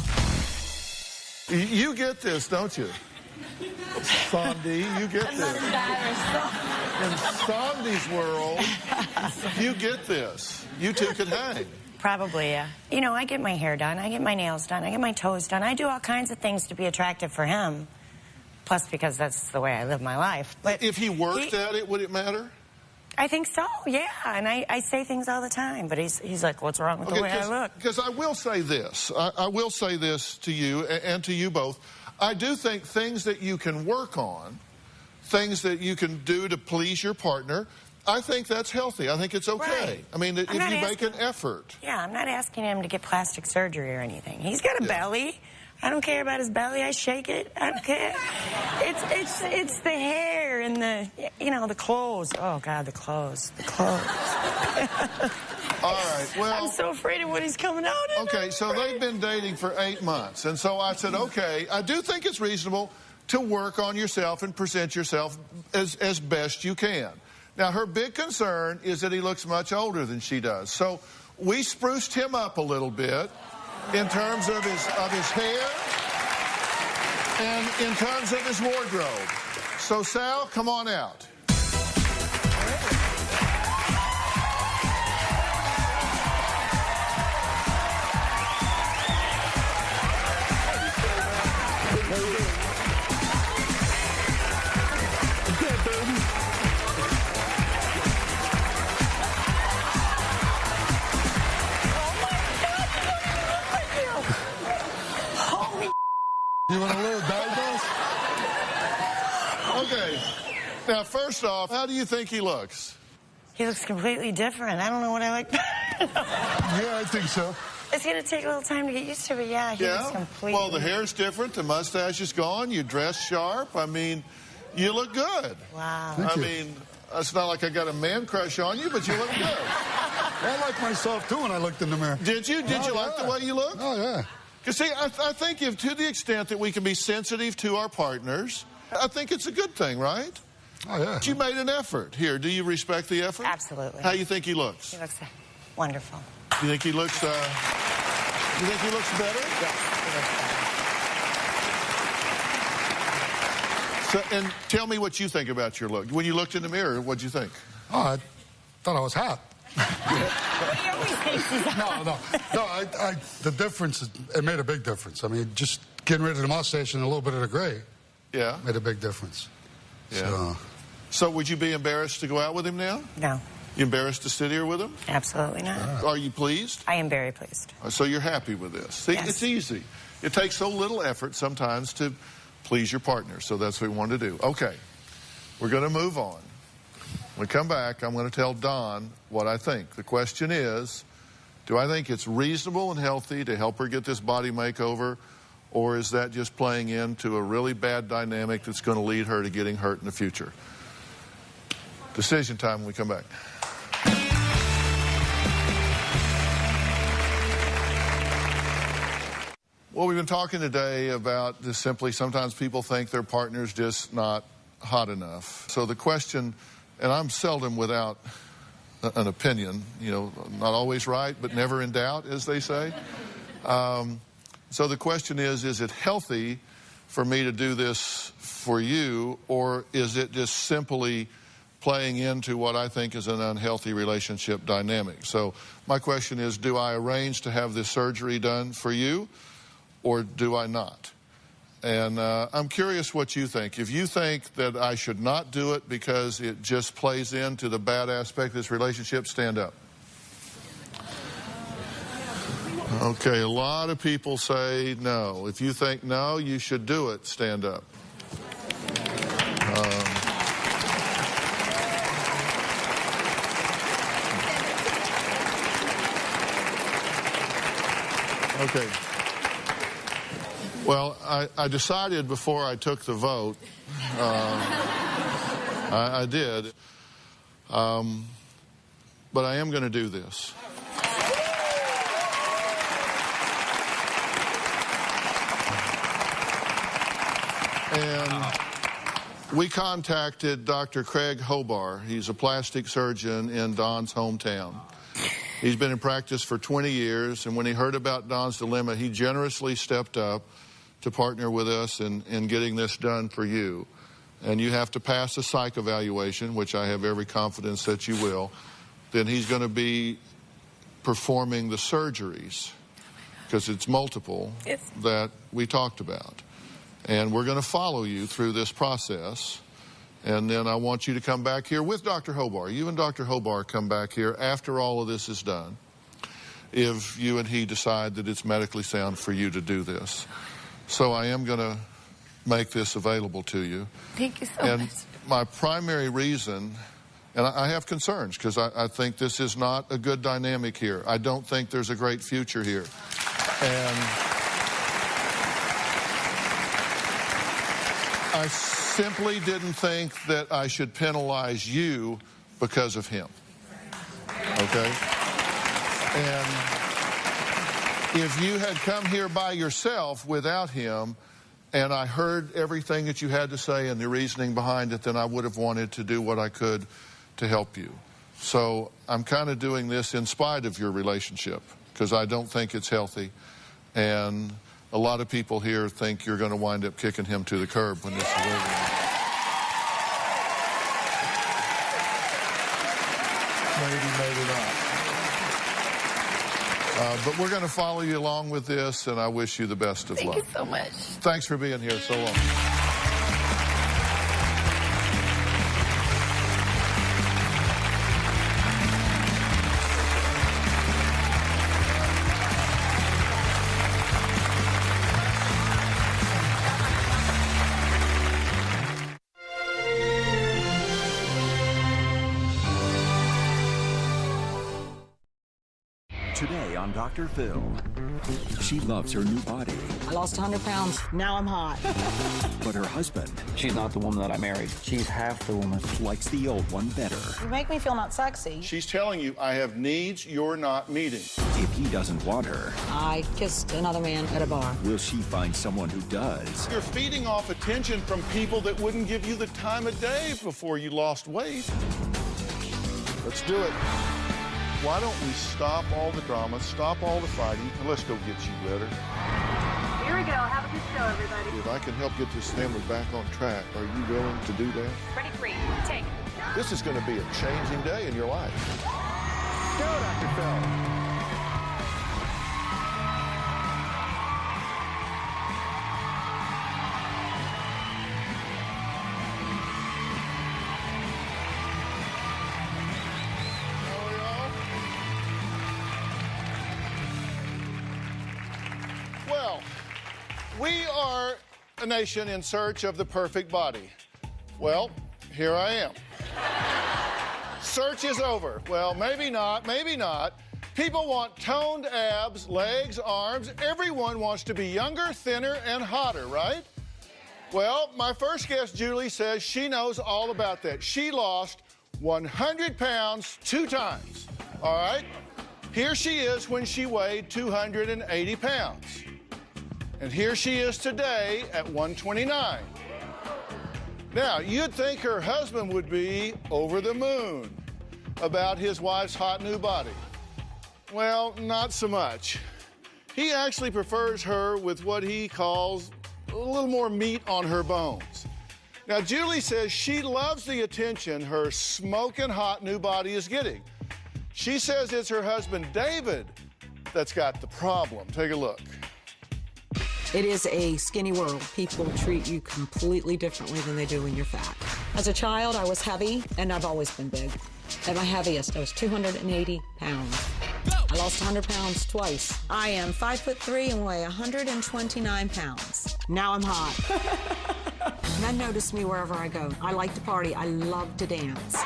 You get this, don't you? Sandy, you get this. In Sandy's world, you get this. You two could hang. Probably, yeah. You know, I get my hair done, I get my nails done, I get my toes done. I do all kinds of things to be attractive for him. Plus, because that's the way I live my life. But if he worked at it, would it matter? I think so, yeah. And I say things all the time, but he's like, what's wrong with the way I look? Because I will say this. I will say this to you and to you both. I do think things that you can work on, things that you can do to please your partner, I think that's healthy. I think it's okay. Right. I mean, if you make an effort. Yeah, I'm not asking him to get plastic surgery or anything. He's got a belly. I don't care about his belly. I shake it. I don't care. It's the hair and the, you know, the clothes. Oh, God, the clothes. The clothes. All right, well... I'm so afraid of what he's coming out in. Okay, so they've been dating for 8 months. And so I said, okay, I do think it's reasonable to work on yourself and present yourself as best you can. Now, her big concern is that he looks much older than she does. So we spruced him up a little bit in terms of his hair and in terms of his wardrobe. So, Sal, come on out. You want a little diagnose? Okay. Now, first off, how do you think he looks? He looks completely different. I don't know what I like. Yeah, I think so. It's going to take a little time to get used to, but yeah, he looks completely... Well, the hair's different. The mustache is gone. You dress sharp. I mean, you look good. Wow. I mean, it's not like I got a man crush on you, but you look good. I like myself, too, when I looked in the mirror. Did you? Did you like the way you look? Oh, yeah. Because, see, I think if to the extent that we can be sensitive to our partners, I think it's a good thing, right? Oh, yeah. But you made an effort. Here, do you respect the effort? Absolutely. How do you think he looks? He looks wonderful. You think he looks, better? Yes, he looks better. So, and tell me what you think about your look. When you looked in the mirror, what'd you think? Oh, I thought I was hot. He always thinks he's hot. No, the difference, it made a big difference. I mean, just getting rid of the mustache and a little bit of the gray made a big difference. Yeah. So would you be embarrassed to go out with him now? No. You embarrassed to sit here with him? Absolutely not. Are you pleased? I am very pleased. So you're happy with this? See, yes. It's easy. It takes so little effort sometimes to please your partner. So that's what we want to do. Okay. We're going to move on. When we come back, I'm going to tell Don what I think. The question is, do I think it's reasonable and healthy to help her get this body makeover, or is that just playing into a really bad dynamic that's going to lead her to getting hurt in the future? Decision time when we come back. Well, we've been talking today about just simply sometimes people think their partner's just not hot enough. So the question, and I'm seldom without an opinion, you know, not always right, but never in doubt, as they say. So the question is it healthy for me to do this for you, or is it just simply playing into what I think is an unhealthy relationship dynamic? So my question is, do I arrange to have this surgery done for you, or do I not? And I'm curious what you think. If you think that I should not do it because it just plays into the bad aspect of this relationship, stand up. Okay, a lot of people say no. If you think no, you should do it, stand up. Okay. Well, I decided before I took the vote, I did, but I am going to do this. And we contacted Dr. Craig Hobar. He's a plastic surgeon in Don's hometown. He's been in practice for 20 years, and when he heard about Don's dilemma, he generously stepped up to partner with us in getting this done for you. And you have to pass a psych evaluation, which I have every confidence that you will. Then he's going to be performing the surgeries, because it's multiple, that we talked about. And we're going to follow you through this process. And then I want you to come back here with Dr. Hobar. You and Dr. Hobar come back here after all of this is done, if you and he decide that it's medically sound for you to do this. So I am going to make this available to you. Thank you so much. And my primary reason, and I have concerns, because I think this is not a good dynamic here. I don't think there's a great future here. And I simply didn't think that I should penalize you because of him. Okay? And if you had come here by yourself without him, and I heard everything that you had to say and the reasoning behind it, then I would have wanted to do what I could to help you. So I'm kind of doing this in spite of your relationship, because I don't think it's healthy. And a lot of people here think you're going to wind up kicking him to the curb when this is over. Maybe not. But we're going to follow you along with this, and I wish you the best of luck. Thank you so much. Thanks for being here so long. Today on Dr. Phill, she loves her new body. I lost 100 pounds. Now I'm hot. But her husband... She's not the woman that I married. She's half the woman. ...likes the old one better. You make me feel not sexy. She's telling you, I have needs you're not meeting. If he doesn't want her... I kissed another man at a bar. Will she find someone who does? You're feeding off attention from people that wouldn't give you the time of day before you lost weight. Let's do it. Why don't we stop all the drama, stop all the fighting, and let's go get you better. Here we go. Have a good show, everybody. If I can help get this family back on track, are you willing to do that? Ready, free. Take. This is going to be a changing day in your life. Go, Dr. Phill. Well, we are a nation in search of the perfect body. Well, here I am. Search is over. Well, maybe not, maybe not. People want toned abs, legs, arms. Everyone wants to be younger, thinner, and hotter, right? Well, my first guest, Julie, says she knows all about that. She lost 100 pounds 2 times, all right? Here she is when she weighed 280 pounds. And here she is today at 129. Now, you'd think her husband would be over the moon about his wife's hot new body. Well, not so much. He actually prefers her with what he calls a little more meat on her bones. Now, Julie says she loves the attention her smoking hot new body is getting. She says it's her husband, David, that's got the problem. Take a look. It is a skinny world. People treat you completely differently than they do when you're fat. As a child, I was heavy, and I've always been big. At my heaviest, I was 280 pounds. I lost 100 pounds twice. I am 5'3" and weigh 129 pounds. Now I'm hot. Men notice me wherever I go. I like to party. I love to dance.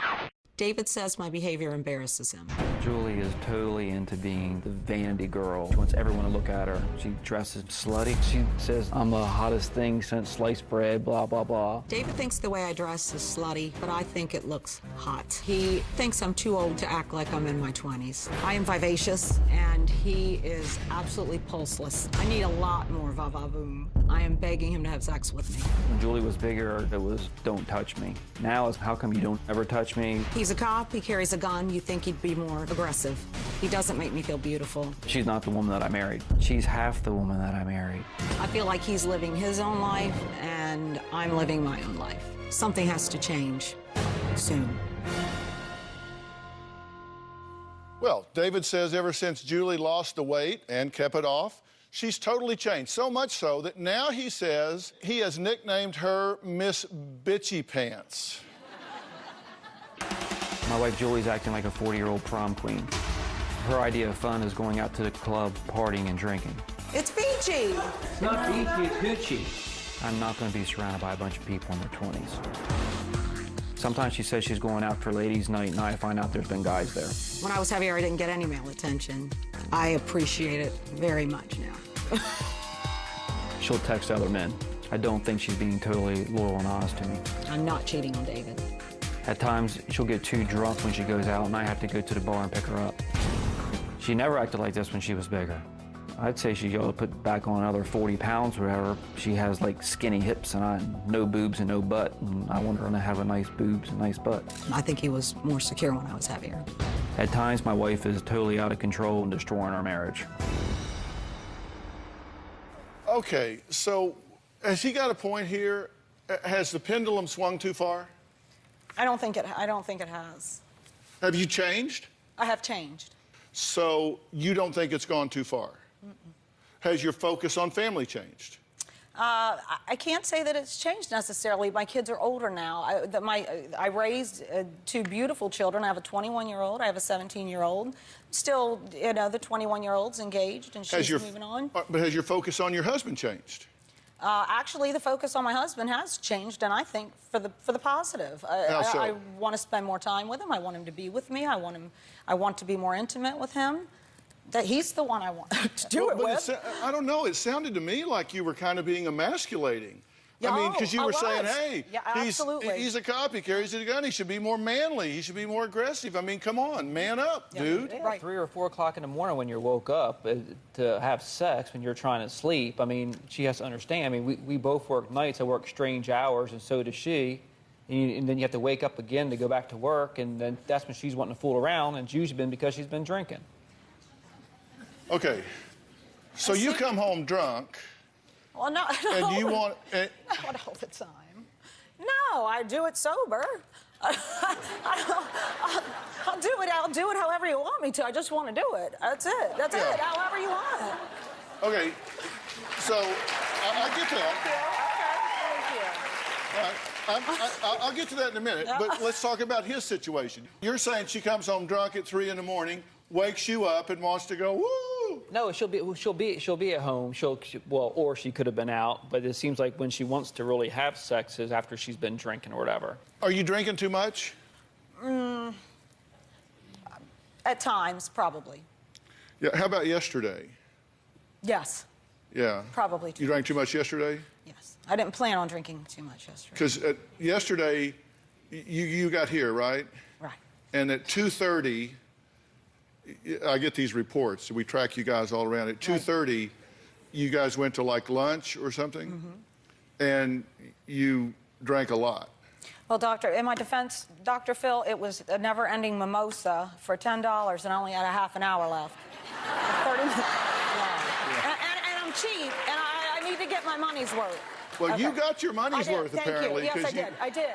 David says my behavior embarrasses him. Julie is totally into being the vanity girl. She wants everyone to look at her. She dresses slutty. She says, I'm the hottest thing since sliced bread, blah, blah, blah. David thinks the way I dress is slutty, but I think it looks hot. He thinks I'm too old to act like I'm in my 20s. I am vivacious, and he is absolutely pulseless. I need a lot more va-va-voom. I am begging him to have sex with me. When Julie was bigger, it was, don't touch me. Now it's, how come you don't ever touch me? He's a cop, he carries a gun, you think he'd be more aggressive. He doesn't make me feel beautiful. She's not the woman that I married. She's half the woman that I married. I feel like he's living his own life, and I'm living my own life. Something has to change soon. Well, David says ever since Julie lost the weight and kept it off, she's totally changed. So much so that now he says he has nicknamed her Miss Bitchy Pants. My wife Julie's acting like a 40-year-old prom queen. Her idea of fun is going out to the club, partying, and drinking. It's beachy. It's not beachy, it's hoochie. I'm not going to be surrounded by a bunch of people in their 20s. Sometimes she says she's going out for ladies' night, and I find out there's been guys there. When I was heavier, I didn't get any male attention. I appreciate it very much now. She'll text other men. I don't think she's being totally loyal and honest to me. I'm not cheating on David. At times, she'll get too drunk when she goes out, and I have to go to the bar and pick her up. She never acted like this when she was bigger. I'd say she ought to put back on another 40 pounds or whatever. She has like skinny hips and no boobs and no butt, and I want her to have a nice boobs and nice butt. I think he was more secure when I was heavier. At times, my wife is totally out of control and destroying our marriage. Okay, so has he got a point here? Has the pendulum swung too far? I don't think it has. Have you changed? I have changed. So you don't think it's gone too far? Mm-mm. Has your focus on family changed? I can't say that it's changed necessarily. My kids are older now. I raised two beautiful children. I have a 21-year-old. I have a 17-year-old. Still, you know, the 21-year-old's engaged and she's moving on. But has your focus on your husband changed? Actually, the focus on my husband has changed, and I think for the positive. How so? I want to spend more time with him. I want him to be with me. I want to be more intimate with him. That he's the one I want to do it with. I don't know. It sounded to me like you were kind of being emasculating. Yeah, I mean, because you were saying, hey, yeah, he's a cop, he carries a gun, he should be more manly, he should be more aggressive. I mean, come on, man up, dude. Yeah, right. 3 or 4 o'clock in the morning when you're woke up to have sex when you're trying to sleep. I mean, she has to understand. I mean, we both work nights. I work strange hours, and so does she. And then you have to wake up again to go back to work, and then that's when she's wanting to fool around, and it's usually been because she's been drinking. Okay, so you come home drunk. Well, no. And you want... Not all the time. No, I do it sober. I'll do it however you want me to. I just want to do it. That's it. That's it. However you want. Okay, so I get that. Okay, thank you. All right, I'll get to that in a minute, but let's talk about his situation. You're saying she comes home drunk at 3 in the morning, wakes you up, and wants to go, woo! No, she'll be at home. Or she could have been out. But it seems like when she wants to really have sex is after she's been drinking or whatever. Are you drinking too much? At times, probably. Yeah. How about yesterday? Yes. Yeah. Probably. You drank too much yesterday? Yes. I didn't plan on drinking too much yesterday. Because yesterday, you got here, right? Right. And at 2:30. I get these reports, so we track you guys all around. At 2:30, you guys went to like lunch or something, and you drank a lot. Well, doctor, in my defense, Dr. Phill, it was a never-ending mimosa for $10, and I only had a half an hour left. 30 minutes. Yeah. And I'm cheap, and I need to get my money's worth. Well, you got your money's worth, apparently. Thank you. Yes, I did.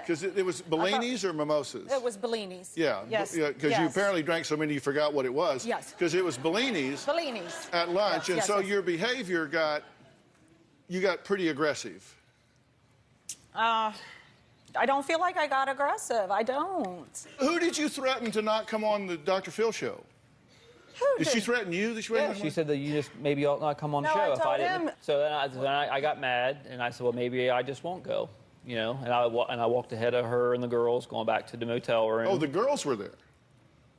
Because it was Bellinis or mimosas? It was Bellinis. Yeah. Yes. Because you apparently drank so many you forgot what it was. Yes. Because it was Bellinis. Bellinis. At lunch, and so your behavior got pretty aggressive. I don't feel like I got aggressive. I don't. Who did you threaten to not come on the Dr. Phil show? Who did she threaten you? She said that you just maybe ought not come on the show if I didn't. So then I got mad, and I said, well, maybe I just won't go. You know, and I walked ahead of her and the girls going back to the motel room. Oh, the girls were there?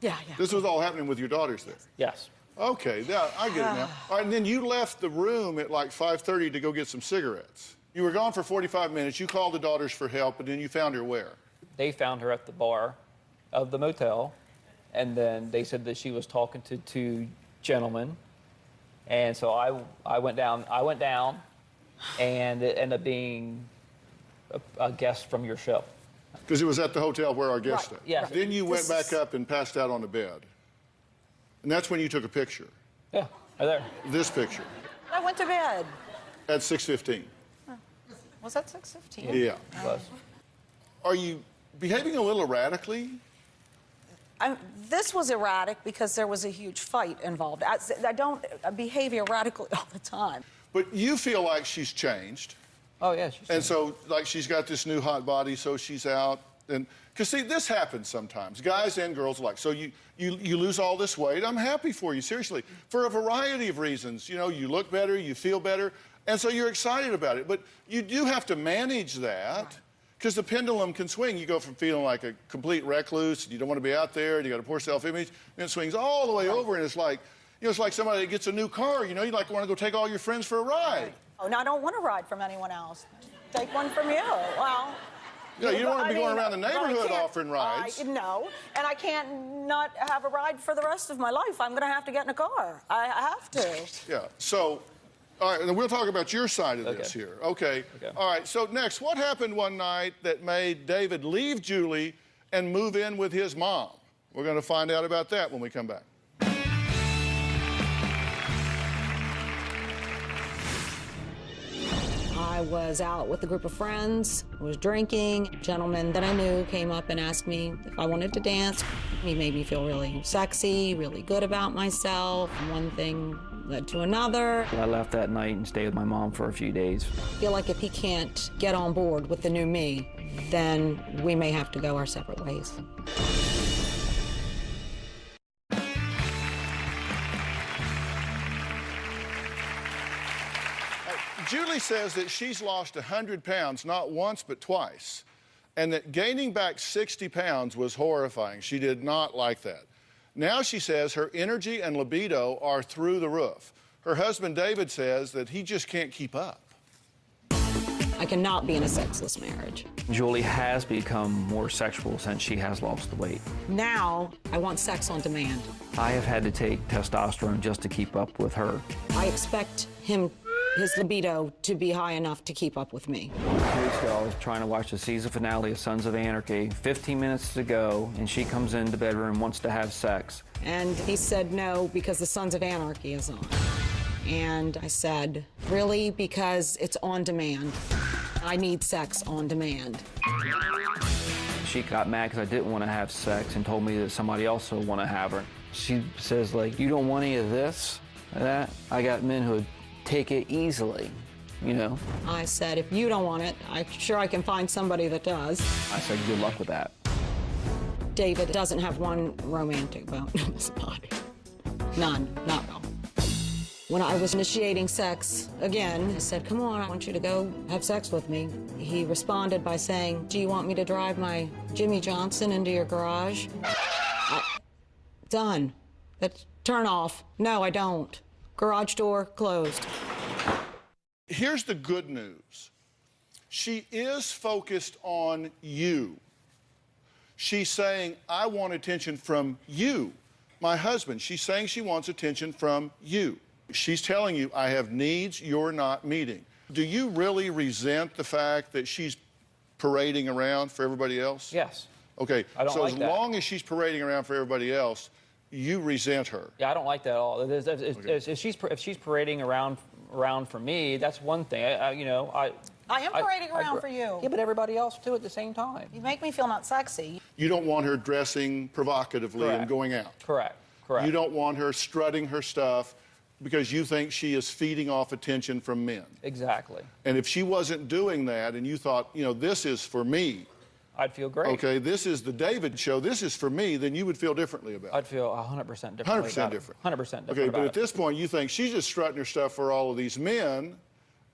Yeah. This was all happening with your daughters there? Yes. Okay, yeah, I get it now. All right, and then you left the room at like 5:30 to go get some cigarettes. You were gone for 45 minutes. You called the daughters for help, and then you found her where? They found her at the bar of the motel, and then they said that she was talking to two gentlemen. And so I went down, and it ended up being a guest from your show. Because it was at the hotel where our guest stayed. Yes. Then you went back up and passed out on the bed. And that's when you took a picture. Yeah, right there. This picture. I went to bed. At 6:15. Was that 6:15? Yeah. Are you behaving a little erratically? This was erratic because there was a huge fight involved. I don't behave erratically all the time. But you feel like she's changed. Oh, yeah. And so, like, she's got this new hot body, so she's out. And because, see, this happens sometimes, guys and girls alike. So you lose all this weight. I'm happy for you, seriously, for a variety of reasons. You know, you look better, you feel better, and so you're excited about it. But you do have to manage that. Because the pendulum can swing. You go from feeling like a complete recluse, and you don't want to be out there, and you got a poor self-image, and it swings all the way over, and it's like, you know, it's like somebody that gets a new car. You know, you like want to go take all your friends for a ride. Oh, no, I don't want to ride from anyone else. Take one from you. Well. Yeah, you don't want to be going around the neighborhood offering rides. No, and I can't not have a ride for the rest of my life. I'm going to have to get in a car. I have to. Yeah. So. All right, and we'll talk about your side of this here. Okay. All right, so next, what happened one night that made David leave Julie and move in with his mom? We're going to find out about that when we come back. I was out with a group of friends, was drinking. A gentleman that I knew came up and asked me if I wanted to dance. He made me feel really sexy, really good about myself. One thing led to another. I left that night and stayed with my mom for a few days. I feel like if he can't get on board with the new me, then we may have to go our separate ways. Julie says that she's lost 100 pounds, not once, but twice, and that gaining back 60 pounds was horrifying. She did not like that. Now she says her energy and libido are through the roof. Her husband, David, says that he just can't keep up. I cannot be in a sexless marriage. Julie has become more sexual since she has lost the weight. Now, I want sex on demand. I have had to take testosterone just to keep up with her. I expect his libido to be high enough to keep up with me. 2 weeks ago, I was trying to watch the season finale of Sons of Anarchy. 15 minutes to go, and she comes into the bedroom and wants to have sex. And he said no because the Sons of Anarchy is on. And I said, really? Because it's on demand. I need sex on demand. She got mad because I didn't want to have sex and told me that somebody else would want to have her. She says, like, you don't want any of this, that? I got men who would take it easily, you know? I said, if you don't want it, I'm sure I can find somebody that does. I said, good luck with that. David doesn't have one romantic bone in his body. None, not at all. When I was initiating sex again, I said, come on, I want you to go have sex with me. He responded by saying, do you want me to drive my Jimmy Johnson into your garage? Done. That's turn off. No, I don't. Garage door closed. Here's the good news. She is focused on you. She's saying, I want attention from you, my husband. She's saying she wants attention from you. She's telling you, I have needs you're not meeting. Do you really resent the fact that she's parading around for everybody else? Yes. Okay, I don't so like as that. long as she's parading around for everybody else, you resent her. Yeah, I don't like that at all. If she's parading around for me, that's one thing. I am parading around for you. Yeah, but everybody else too at the same time. You make me feel not sexy. You don't want her dressing provocatively and going out. Correct. You don't want her strutting her stuff because you think she is feeding off attention from men. Exactly. And if she wasn't doing that and you thought, you know, this is for me. I'd feel great. Okay, this is the David show, this is for me, then you would feel differently about it. I'd feel 100% different. 100% different. 100% different. Okay, but at this point, you think she's just strutting her stuff for all of these men,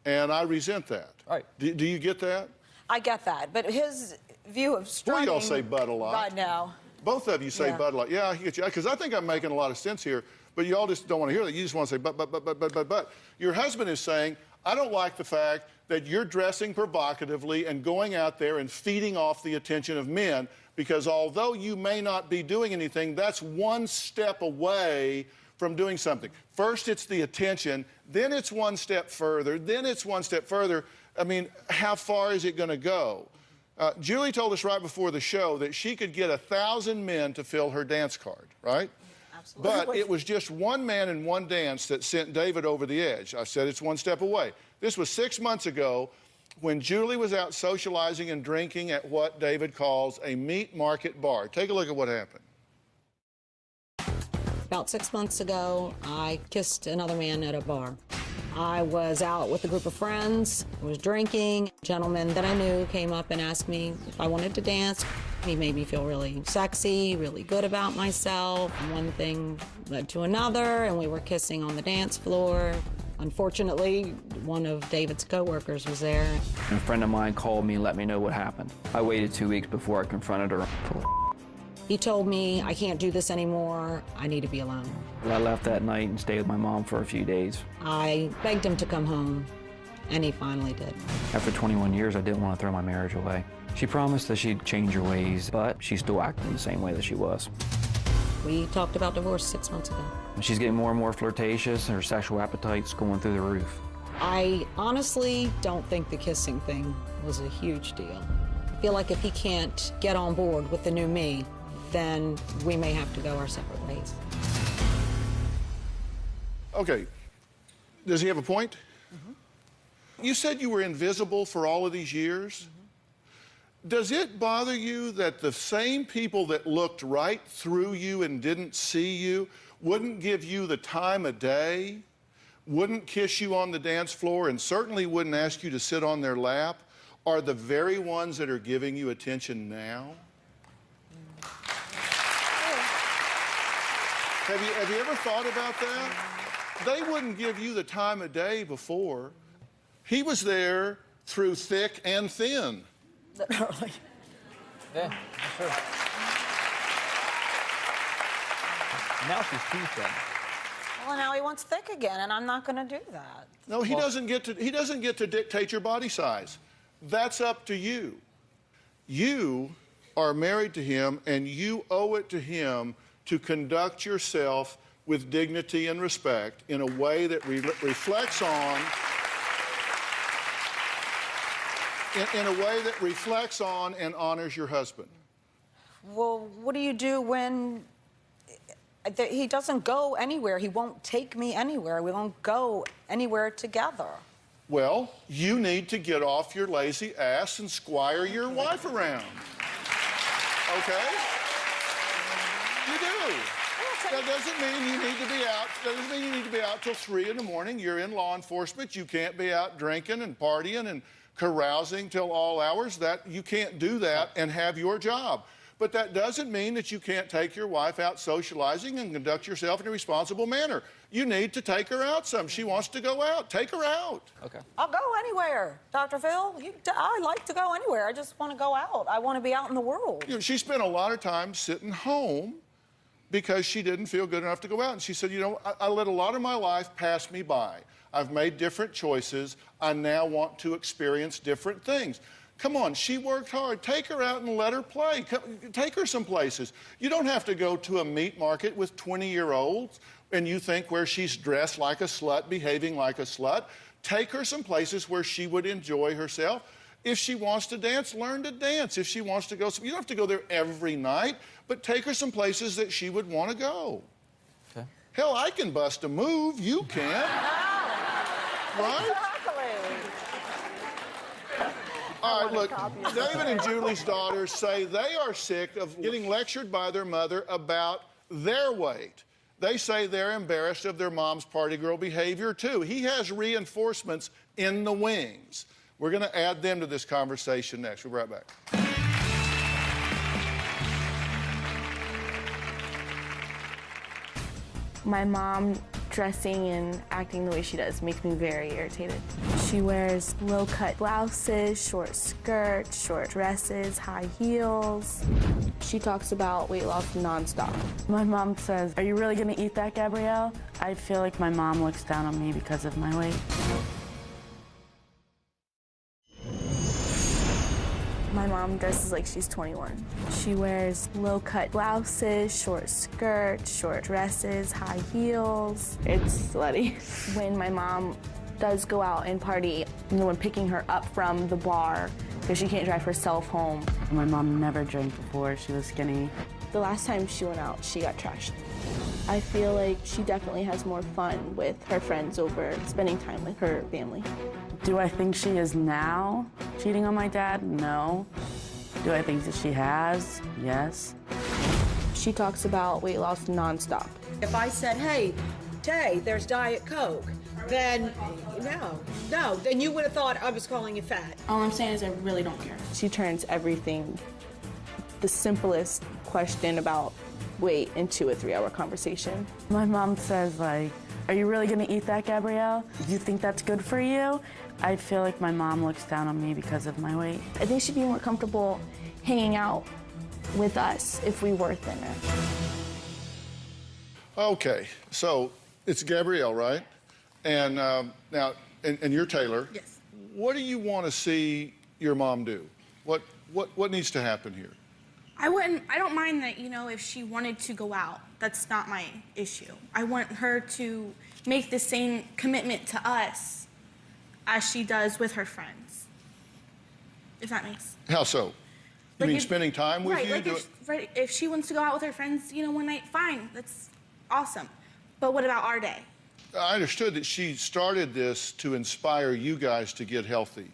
and I resent that. Right. Do you get that? I get that, but his view of strutting... Well, y'all say butt a lot. God, no. Both of you say Yeah. Bud Light. Yeah, I get you. Because I think I'm making a lot of sense here, but you all just don't want to hear that. You just want to say but. Your husband is saying, I don't like the fact that you're dressing provocatively and going out there and feeding off the attention of men, because although you may not be doing anything, that's one step away from doing something. First, it's the attention, then it's one step further, then it's one step further. I mean, how far is it going to go? Julie told us right before the show that she could get 1,000 men to fill her dance card, right? Absolutely. But it was just one man and one dance that sent David over the edge. I said it's one step away. This was 6 months ago when Julie was out socializing and drinking at what David calls a meat market bar. Take a look at what happened. About 6 months ago, I kissed another man at a bar. I was out with a group of friends, I was drinking. A gentleman that I knew came up and asked me if I wanted to dance. He made me feel really sexy, really good about myself. One thing led to another, and we were kissing on the dance floor. Unfortunately, one of David's coworkers was there. A friend of mine called me and let me know what happened. I waited 2 weeks before I confronted her. He told me, I can't do this anymore, I need to be alone. I left that night and stayed with my mom for a few days. I begged him to come home, and he finally did. After 21 years, I didn't want to throw my marriage away. She promised that she'd change her ways, but she's still acting the same way that she was. We talked about divorce 6 months ago. She's getting more and more flirtatious, and her sexual appetite's going through the roof. I honestly don't think the kissing thing was a huge deal. I feel like if he can't get on board with the new me, then we may have to go our separate ways. Okay, does he have a point? You said you were invisible for all of these years. Does it bother you that the same people that looked right through you and didn't see you, wouldn't give you the time of day, wouldn't kiss you on the dance floor, and certainly wouldn't ask you to sit on their lap, are the very ones that are giving you attention now? Have you ever thought about that? They wouldn't give you the time of day before. He was there through thick and thin. Literally. Yeah, sure. Now she's too thin. Well, now he wants thick again, and I'm not going to do that. No, he doesn't get to dictate your body size. That's up to you. You are married to him, and you owe it to him to conduct yourself with dignity and respect in a way that reflects on in a way that reflects on and honors your husband. Well, what do you do when he doesn't go anywhere? He won't take me anywhere. We won't go anywhere together. Well, you need to get off your lazy ass and squire your wife around. Okay? You do. That doesn't mean you need to be out. That doesn't mean you need to be out till 3 in the morning. You're in law enforcement. You can't be out drinking and partying and carousing till all hours. That you can't do that and have your job. But that doesn't mean that you can't take your wife out socializing and conduct yourself in a responsible manner. You need to take her out some. She wants to go out. Take her out. Okay. I'll go anywhere, Dr. Phill. I like to go anywhere. I just want to go out. I want to be out in the world. You know, she spent a lot of time sitting home because she didn't feel good enough to go out. And she said, you know, I let a lot of my life pass me by. I've made different choices. I now want to experience different things. Come on, she worked hard. Take her out and let her play. Take her some places. You don't have to go to a meat market with 20-year-olds and you think where she's dressed like a slut, behaving like a slut. Take her some places where she would enjoy herself. If she wants to dance, learn to dance. If she wants to go, you don't have to go there every night, but take her some places that she would want to go. Okay. Hell, I can bust a move. You can't. Right? Exactly. All right, look, David and Julie's daughters say they are sick of getting lectured by their mother about their weight. They say they're embarrassed of their mom's party girl behavior, too. He has reinforcements in the wings. We're going to add them to this conversation next. We'll be right back. My mom dressing and acting the way she does makes me very irritated. She wears low-cut blouses, short skirts, short dresses, high heels. She talks about weight loss nonstop. My mom says, "Are you really gonna eat that, Gabrielle?" I feel like my mom looks down on me because of my weight. My mom dresses like she's 21. She wears low-cut blouses, short skirts, short dresses, high heels. It's slutty. When my mom does go out and party, when picking her up from the bar, because she can't drive herself home. My mom never drank before. She was skinny. The last time she went out, she got trashed. I feel like she definitely has more fun with her friends over spending time with her family. Do I think she is now cheating on my dad? No. Do I think that she has? Yes. She talks about weight loss nonstop. If I said, hey, Tay, there's Diet Coke, then no, then you would have thought I was calling you fat. All I'm saying is I really don't care. She turns everything, the simplest question about weight, into a 3-hour conversation. My mom says, like, "Are you really gonna eat that, Gabrielle? You think that's good for you?" I feel like my mom looks down on me because of my weight. I think she'd be more comfortable hanging out with us if we were thinner. Okay, so it's Gabrielle, right? And now, and you're Taylor. Yes. What do you want to see your mom do? What needs to happen here? I don't mind that, if she wanted to go out. That's not my issue. I want her to make the same commitment to us as she does with her friends. If that makes... How so? You mean spending time with you? Right, if she wants to go out with her friends, one night, fine. That's awesome. But what about our day? I understood that she started this to inspire you guys to get healthy.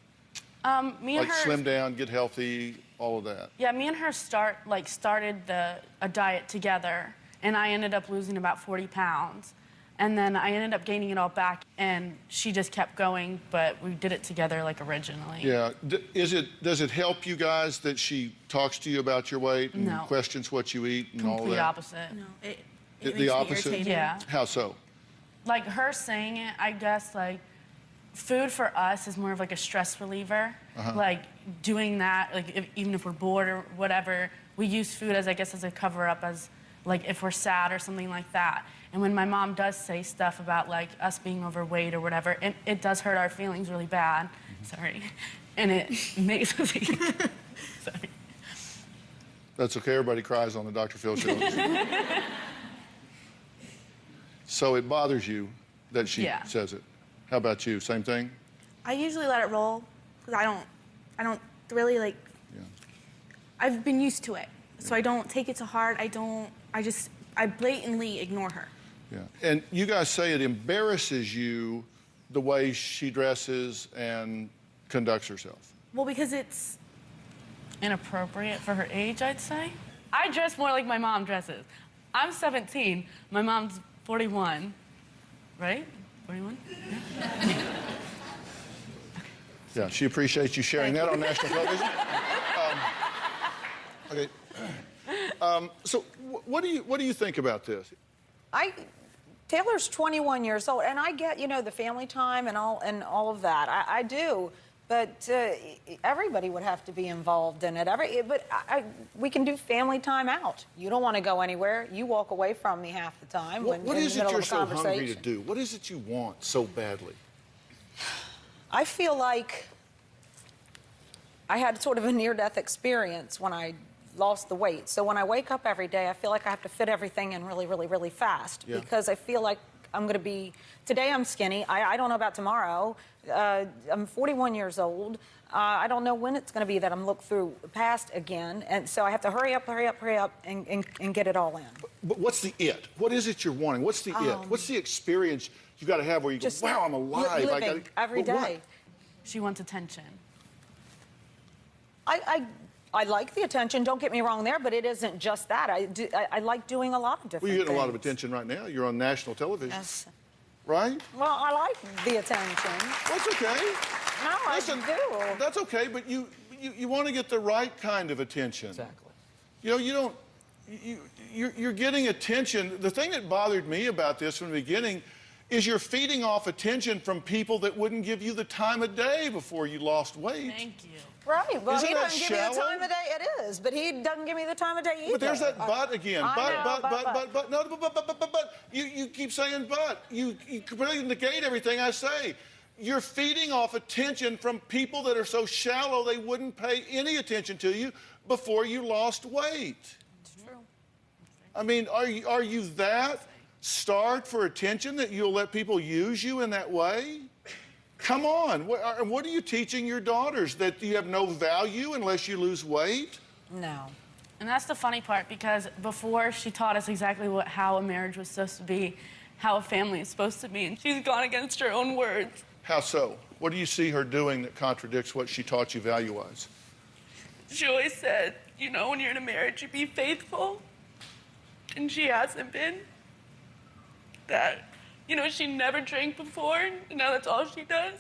Me and her... slim down, get healthy, all of that. Yeah, me and her started a diet together, and I ended up losing about 40 pounds. And then I ended up gaining it all back, and she just kept going, but we did it together originally. Yeah. Does it help you guys that she talks to you about your weight and questions what you eat and all that? Complete opposite. No, it the makes opposite? me irritated. Yeah. How so? Like her saying it, I guess, food for us is more of a stress reliever. Doing that, even if we're bored or whatever, we use food as a cover-up, as if we're sad or something like that. And when my mom does say stuff about us being overweight or whatever, it does hurt our feelings really bad. Sorry. And it makes us... Sorry. That's okay, everybody cries on the Dr. Phill show. So it bothers you that she says it. How about you? Same thing? I usually let it roll, because I don't really I've been used to it. So I don't take it to heart. I blatantly ignore her. Yeah. And you guys say it embarrasses you the way she dresses and conducts herself. Well, because it's inappropriate for her age, I'd say. I dress more like my mom dresses. I'm 17. My mom's 41. Right? 41? Yeah, she appreciates you sharing that on national television. Okay. So what do you think about this? Taylor's 21 years old, and I get, the family time and all of that. I do, but everybody would have to be involved in it. We can do family time out. You don't want to go anywhere. You walk away from me half the time. What is it you're so hungry to do? What is it you want so badly? I feel like I had sort of a near-death experience when I lost the weight. So when I wake up every day, I feel like I have to fit everything in really, really, really fast because I feel like I'm going to be... Today I'm skinny. I don't know about tomorrow. I'm 41 years old. I don't know when it's going to be that I'm looked through past again. And so I have to hurry up, and get it all in. But what's the it? What is it you're wanting? What's the it? What's the experience you've got to have where you go, wow, I'm alive. Living every day. What? She wants attention. I like the attention, don't get me wrong there, but it isn't just that. I like doing a lot of different things. Well, you're getting a lot of attention right now. You're on national television. Yes. Right? Well, I like the attention. That's okay. No, Listen, I do. That's okay, but you want to get the right kind of attention. Exactly. You're getting attention. The thing that bothered me about this from the beginning is you're feeding off attention from people that wouldn't give you the time of day before you lost weight. Thank you. Right. Well, Isn't he that doesn't give me the shallow? time of day. It is, but he doesn't give me the time of day either. But there's that but again. But. No, but. You keep saying but. You completely negate everything I say. You're feeding off attention from people that are so shallow they wouldn't pay any attention to you before you lost weight. It's true. I mean, are you that starved for attention that you'll let people use you in that way? Come on. What are you teaching your daughters? That you have no value unless you lose weight? No. And that's the funny part, because before she taught us exactly how a marriage was supposed to be, how a family is supposed to be, and she's gone against her own words. How so? What do you see her doing that contradicts what she taught you value-wise? She always said, you know, when you're in a marriage, you be faithful. And she hasn't been. That, you know, she never drank before, and now that's all she does.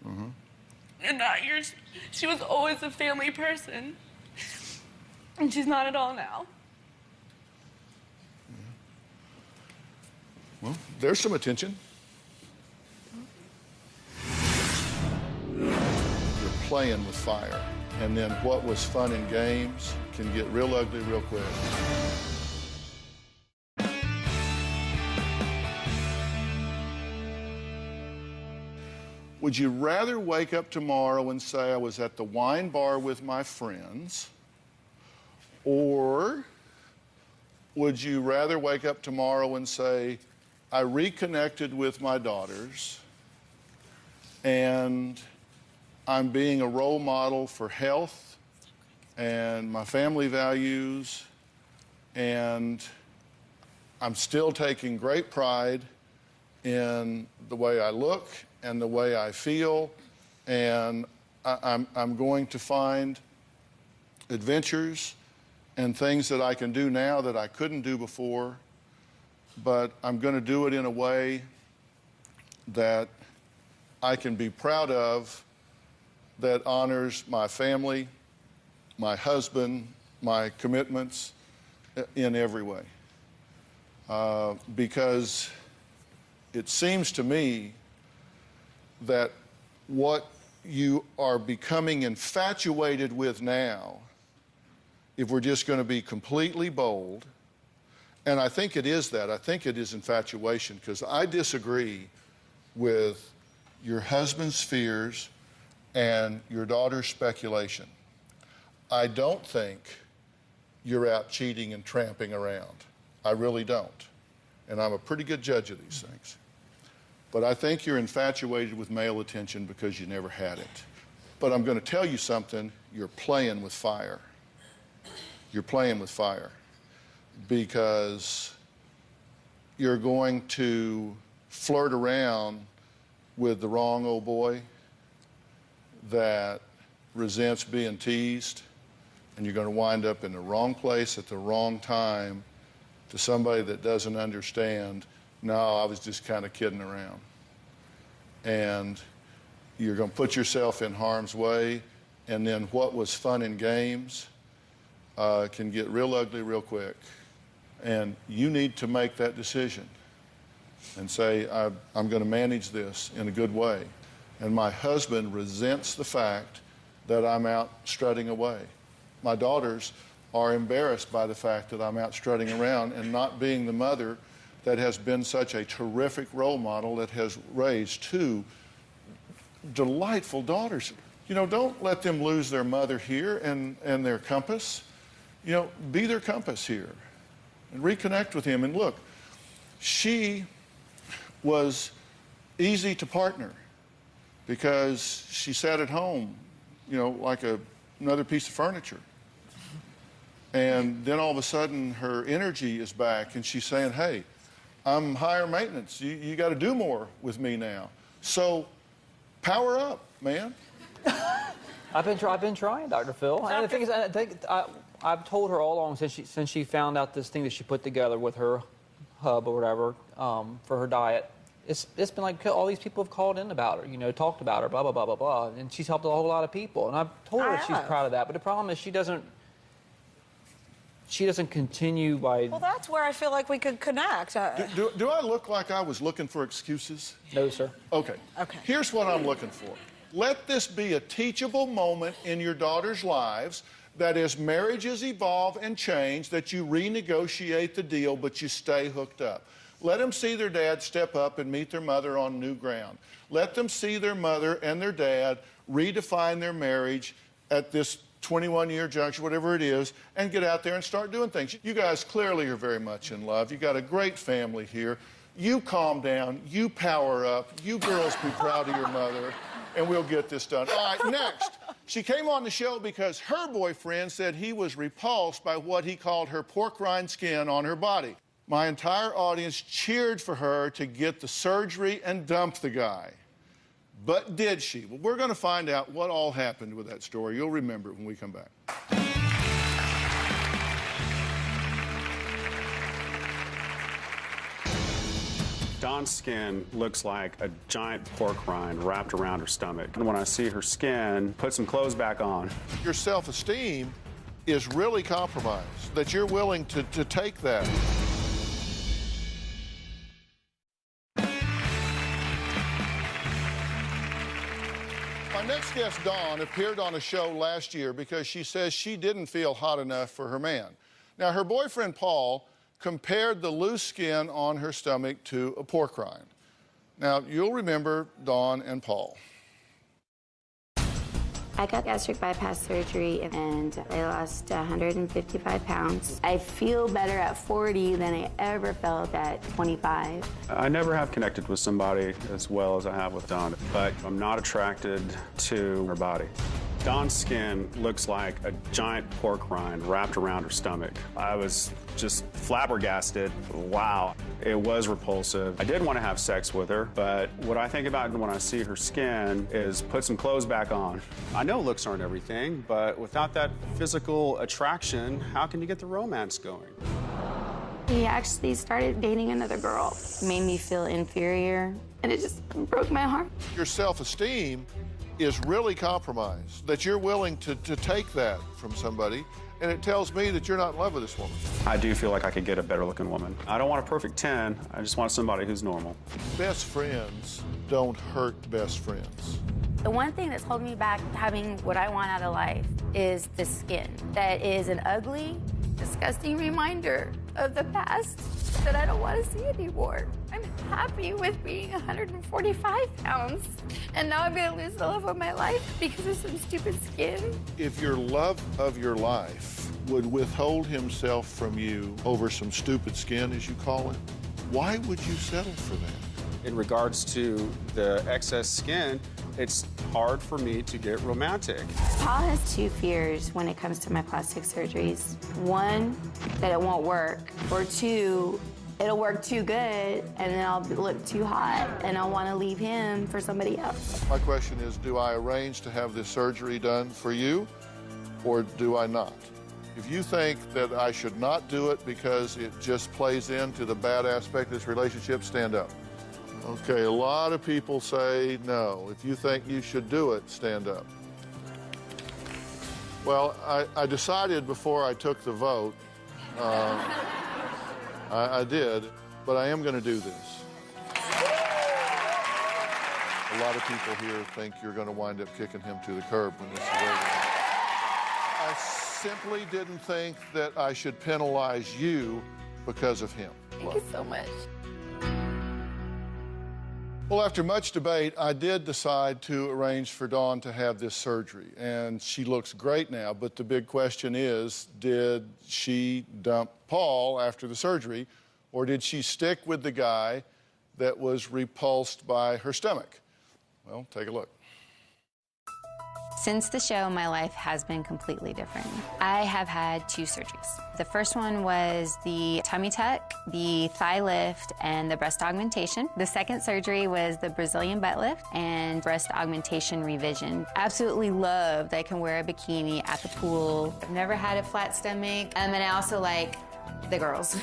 Mm-hmm. And now she was always a family person. And she's not at all now. Well, there's some attention. You're playing with fire. And then what was fun in games can get real ugly real quick. Would you rather wake up tomorrow and say I was at the wine bar with my friends, or would you rather wake up tomorrow and say I reconnected with my daughters and I'm being a role model for health and my family values, and I'm still taking great pride in the way I look and the way I feel, and I'm going to find adventures and things that I can do now that I couldn't do before, but I'm going to do it in a way that I can be proud of, that honors my family, my husband, my commitments in every way. Because it seems to me that what you are becoming infatuated with now, if we're just going to be completely bold, and I think it is that, I think it is infatuation, because I disagree with your husband's fears and your daughter's speculation. I don't think you're out cheating and tramping around. I really don't. And I'm a pretty good judge of these things. But I think you're infatuated with male attention because you never had it. But I'm going to tell you something, you're playing with fire. You're playing with fire because you're going to flirt around with the wrong old boy that resents being teased, and you're going to wind up in the wrong place at the wrong time to somebody that doesn't understand, no, I was just kind of kidding around. And you're going to put yourself in harm's way, and then what was fun in games can get real ugly real quick. And you need to make that decision and say, I'm going to manage this in a good way. And my husband resents the fact that I'm out strutting away. My daughters are embarrassed by the fact that I'm out strutting around and not being the mother that has been such a terrific role model that has raised two delightful daughters. You know, don't let them lose their mother here and their compass. You know, be their compass here and reconnect with him. And look, she was easy to partner because she sat at home, you know, like another piece of furniture. And then all of a sudden her energy is back and she's saying, hey, I'm higher maintenance. You got to do more with me now. So power up, man. I've been trying, Dr. Phill. And the thing is, I've told her all along since she found out this thing that she put together with her hub or whatever for her diet. It's been like all these people have called in about her, you know, talked about her, blah, blah, blah, blah, blah. And she's helped a whole lot of people. And I've told her she's proud of that. But the problem is she doesn't She doesn't continue by... Well, that's where I feel like we could connect. Do I look like I was looking for excuses? No, sir. Okay. Okay. Here's what I'm looking for. Let this be a teachable moment in your daughter's lives that as marriages evolve and change, that you renegotiate the deal, but you stay hooked up. Let them see their dad step up and meet their mother on new ground. Let them see their mother and their dad redefine their marriage at this 21-year juncture, whatever it is, and get out there and start doing things. You guys clearly are very much in love. You got a great family here. You calm down. You power up. You girls be proud of your mother, and we'll get this done. All right, next. She came on the show because her boyfriend said he was repulsed by what he called her pork rind skin on her body. My entire audience cheered for her to get the surgery and dump the guy. But did she? Well, we're going to find out what all happened with that story. You'll remember it when we come back. Dawn's skin looks like a giant pork rind wrapped around her stomach. And when I see her skin, put some clothes back on. Your self-esteem is really compromised, that you're willing to take that. My next guest, Dawn, appeared on a show last year because she says she didn't feel hot enough for her man. Now, her boyfriend, Paul, compared the loose skin on her stomach to a pork rind. Now, you'll remember Dawn and Paul. I got gastric bypass surgery and I lost 155 pounds. I feel better at 40 than I ever felt at 25. I never have connected with somebody as well as I have with Dawn, but I'm not attracted to her body. Dawn's skin looks like a giant pork rind wrapped around her stomach. I was just flabbergasted. Wow, it was repulsive. I did want to have sex with her, but what I think about when I see her skin is put some clothes back on. I know looks aren't everything, but without that physical attraction, how can you get the romance going? He actually started dating another girl. It made me feel inferior, and it just broke my heart. Your self-esteem is really compromised, that you're willing to take that from somebody, and it tells me that you're not in love with this woman. I do feel like I could get a better looking woman. I don't want a perfect 10, I just want somebody who's normal. Best friends don't hurt best friends. The one thing that's holding me back having what I want out of life is the skin. That is an ugly, disgusting reminder of the past that I don't want to see anymore. I'm happy with being 145 pounds, and now I'm going to lose the love of my life because of some stupid skin. If your love of your life would withhold himself from you over some stupid skin, as you call it, why would you settle for that? In regards to the excess skin, it's hard for me to get romantic. Paul has two fears when it comes to my plastic surgeries. One, that it won't work, or two, it'll work too good and then I'll look too hot and I'll want to leave him for somebody else. My question is, do I arrange to have this surgery done for you or do I not? If you think that I should not do it because it just plays into the bad aspect of this relationship, stand up. Okay, a lot of people say no. If you think you should do it, stand up. Well, I decided before I took the vote, I did, but I am going to do this. A lot of people here think you're going to wind up kicking him to the curb when this is over. I simply didn't think that I should penalize you because of him. Thank you so much. Well, after much debate, I did decide to arrange for Dawn to have this surgery, and she looks great now, but the big question is, did she dump Paul after the surgery, or did she stick with the guy that was repulsed by her stomach? Well, take a look. Since the show, my life has been completely different. I have had 2 surgeries. The first one was the tummy tuck, the thigh lift, and the breast augmentation. The second surgery was the Brazilian butt lift and breast augmentation revision. Absolutely loved I can wear a bikini at the pool. I've never had a flat stomach. And I also like the girls.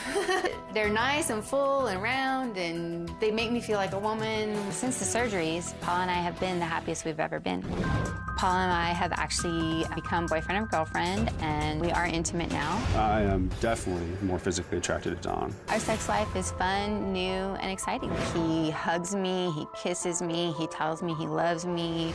They're nice and full and round, and they make me feel like a woman. Since the surgeries, Paul and I have been the happiest we've ever been. Paul and I have actually become boyfriend and girlfriend, and we are intimate now. I am definitely more physically attracted to Don. Our sex life is fun, new, and exciting. He hugs me, he kisses me, he tells me he loves me.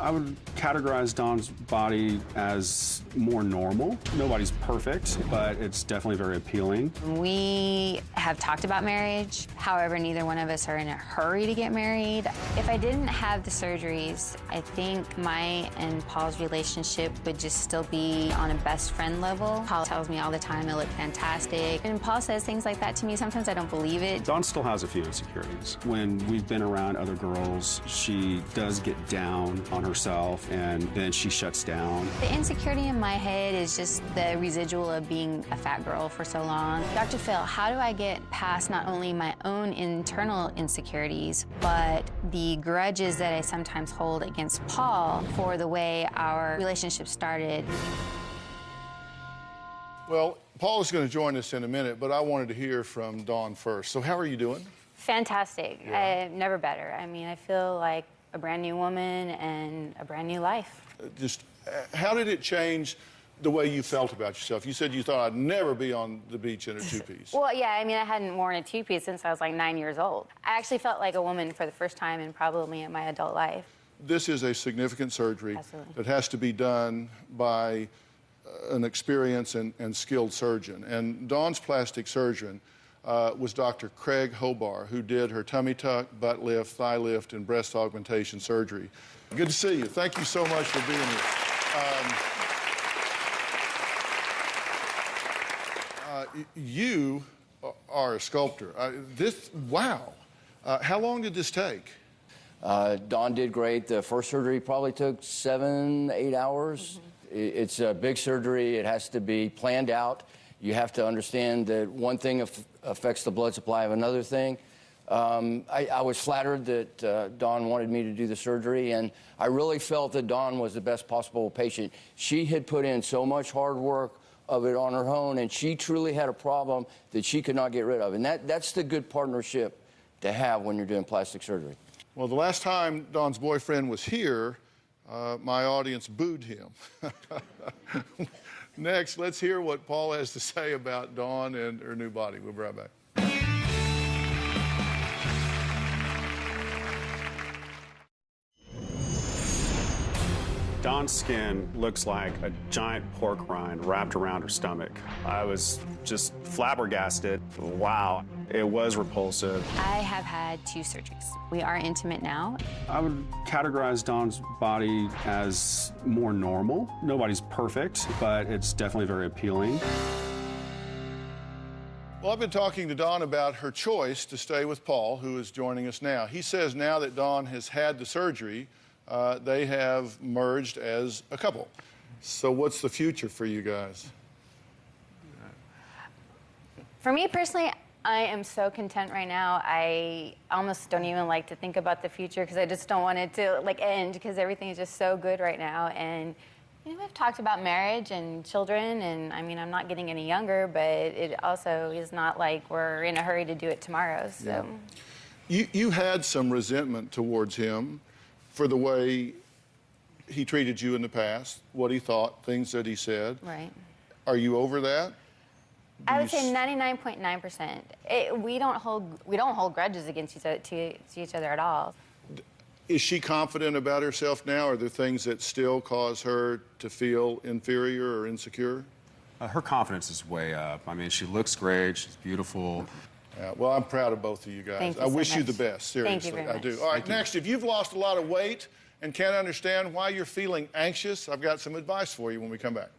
I would categorize Don's body as more normal. Nobody's perfect, but it's definitely very appealing. We have talked about marriage. However, neither one of us are in a hurry to get married. If I didn't have the surgeries, I think my and Paul's relationship would just still be on a best friend level. Paul tells me all the time I look fantastic. And Paul says things like that to me. Sometimes I don't believe it. Don still has a few insecurities. When we've been around other girls, she does get down on herself, and then she shuts down. The insecurity in my head is just the residual of being a fat girl for so long. Dr. Phill, how do I get past not only my own internal insecurities, but the grudges that I sometimes hold against Paul for the way our relationship started? Well, Paul is going to join us in a minute, but I wanted to hear from Dawn first. So how are you doing? Fantastic. Yeah. Never better. I mean, I feel like a brand new woman and a brand new life. How did it change the way you felt about yourself? You said you thought I'd never be on the beach in a two-piece. Well, yeah, I mean, I hadn't worn a two-piece since I was like 9 years old. I actually felt like a woman for the first time in probably in my adult life. This is a significant surgery. Absolutely. That has to be done by an experienced and skilled surgeon. And Dawn's plastic surgeon was Dr. Craig Hobar, who did her tummy tuck, butt lift, thigh lift, and breast augmentation surgery. Good to see you. Thank you so much for being here. You are a sculptor. Wow. How long did this take? Dawn did great. The first surgery probably took 7, 8 hours. It's a big surgery. It has to be planned out. You have to understand that one thing affects the blood supply of another thing. I was flattered that Dawn wanted me to do the surgery, and I really felt that Dawn was the best possible patient. She had put in so much hard work of it on her own, and she truly had a problem that she could not get rid of. And that's the good partnership to have when you're doing plastic surgery. Well, the last time Dawn's boyfriend was here, my audience booed him. Next, let's hear what Paul has to say about Dawn and her new body. We'll be right back. Dawn's skin looks like a giant pork rind wrapped around her stomach. I was just flabbergasted. Wow, it was repulsive. I have had 2 surgeries. We are intimate now. I would categorize Dawn's body as more normal. Nobody's perfect, but it's definitely very appealing. Well, I've been talking to Dawn about her choice to stay with Paul, who is joining us now. He says now that Dawn has had the surgery, they have merged as a couple. So what's the future for you guys? For me personally, I am so content right now. I almost don't even like to think about the future because I just don't want it to end because everything is just so good right now. And we've talked about marriage and children, and I mean, I'm not getting any younger, but it also is not like we're in a hurry to do it tomorrow. So, you had some resentment towards him for the way he treated you in the past, what he thought, things that he said. Right. Are you over that? I would say 99.9%. We don't hold grudges against each other at all. Is she confident about herself now? Are there things that still cause her to feel inferior or insecure? Her confidence is way up. I mean, she looks great. She's beautiful. Yeah, well, I'm proud of both of you guys. Thank you I so wish you much. the best, seriously. Thank you very I do. much. All right, next, if you've lost a lot of weight and can't understand why you're feeling anxious, I've got some advice for you when we come back.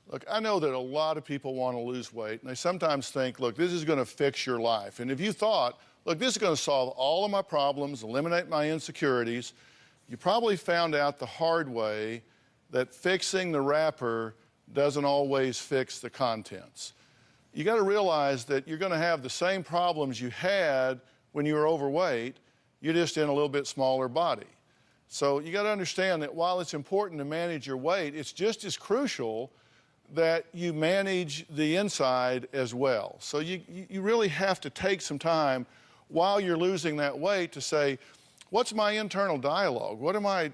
Look, I know that a lot of people want to lose weight, and they sometimes think, look, this is going to fix your life. And if you thought, look, this is going to solve all of my problems, eliminate my insecurities, you probably found out the hard way that fixing the wrapper doesn't always fix the contents. You got to realize that you're going to have the same problems you had when you were overweight, you're just in a little bit smaller body. So you got to understand that while it's important to manage your weight, it's just as crucial that you manage the inside as well. So you really have to take some time while you're losing that weight to say, what's my internal dialogue? What am I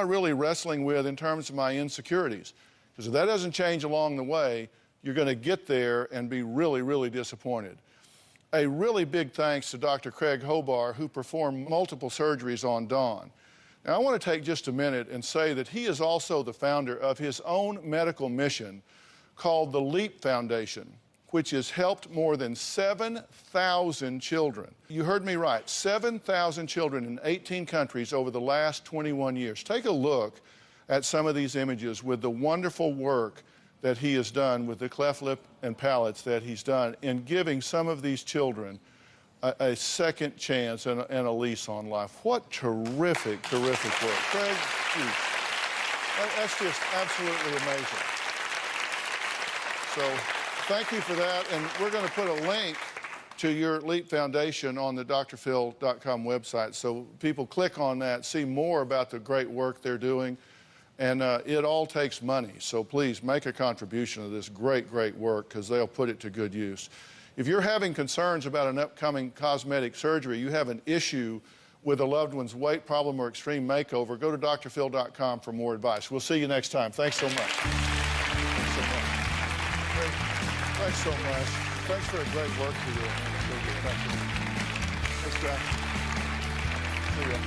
really wrestling with in terms of my insecurities? Because if that doesn't change along the way, you're going to get there and be really, really disappointed. A really big thanks to Dr. Craig Hobar, who performed multiple surgeries on Dawn. Now, I want to take just a minute and say that he is also the founder of his own medical mission called the LEAP Foundation, which has helped more than 7,000 children. You heard me right, 7,000 children in 18 countries over the last 21 years. Take a look at some of these images with the wonderful work that he has done with the cleft lip and palates that he's done in giving some of these children a second chance and a lease on life. What terrific, terrific work. Craig, geez, that's just absolutely amazing. So thank you for that, and we're going to put a link to your LEAP Foundation on the drphill.com website, so people click on that, see more about the great work they're doing, and it all takes money, so please make a contribution to this great, great work, because they'll put it to good use. If you're having concerns about an upcoming cosmetic surgery, you have an issue with a loved one's weight problem or extreme makeover, go to drphill.com for more advice. We'll see you next time. Thanks so much. Thanks so much. Thanks so much. Thanks for the great work you're doing. Thanks, guys. See ya.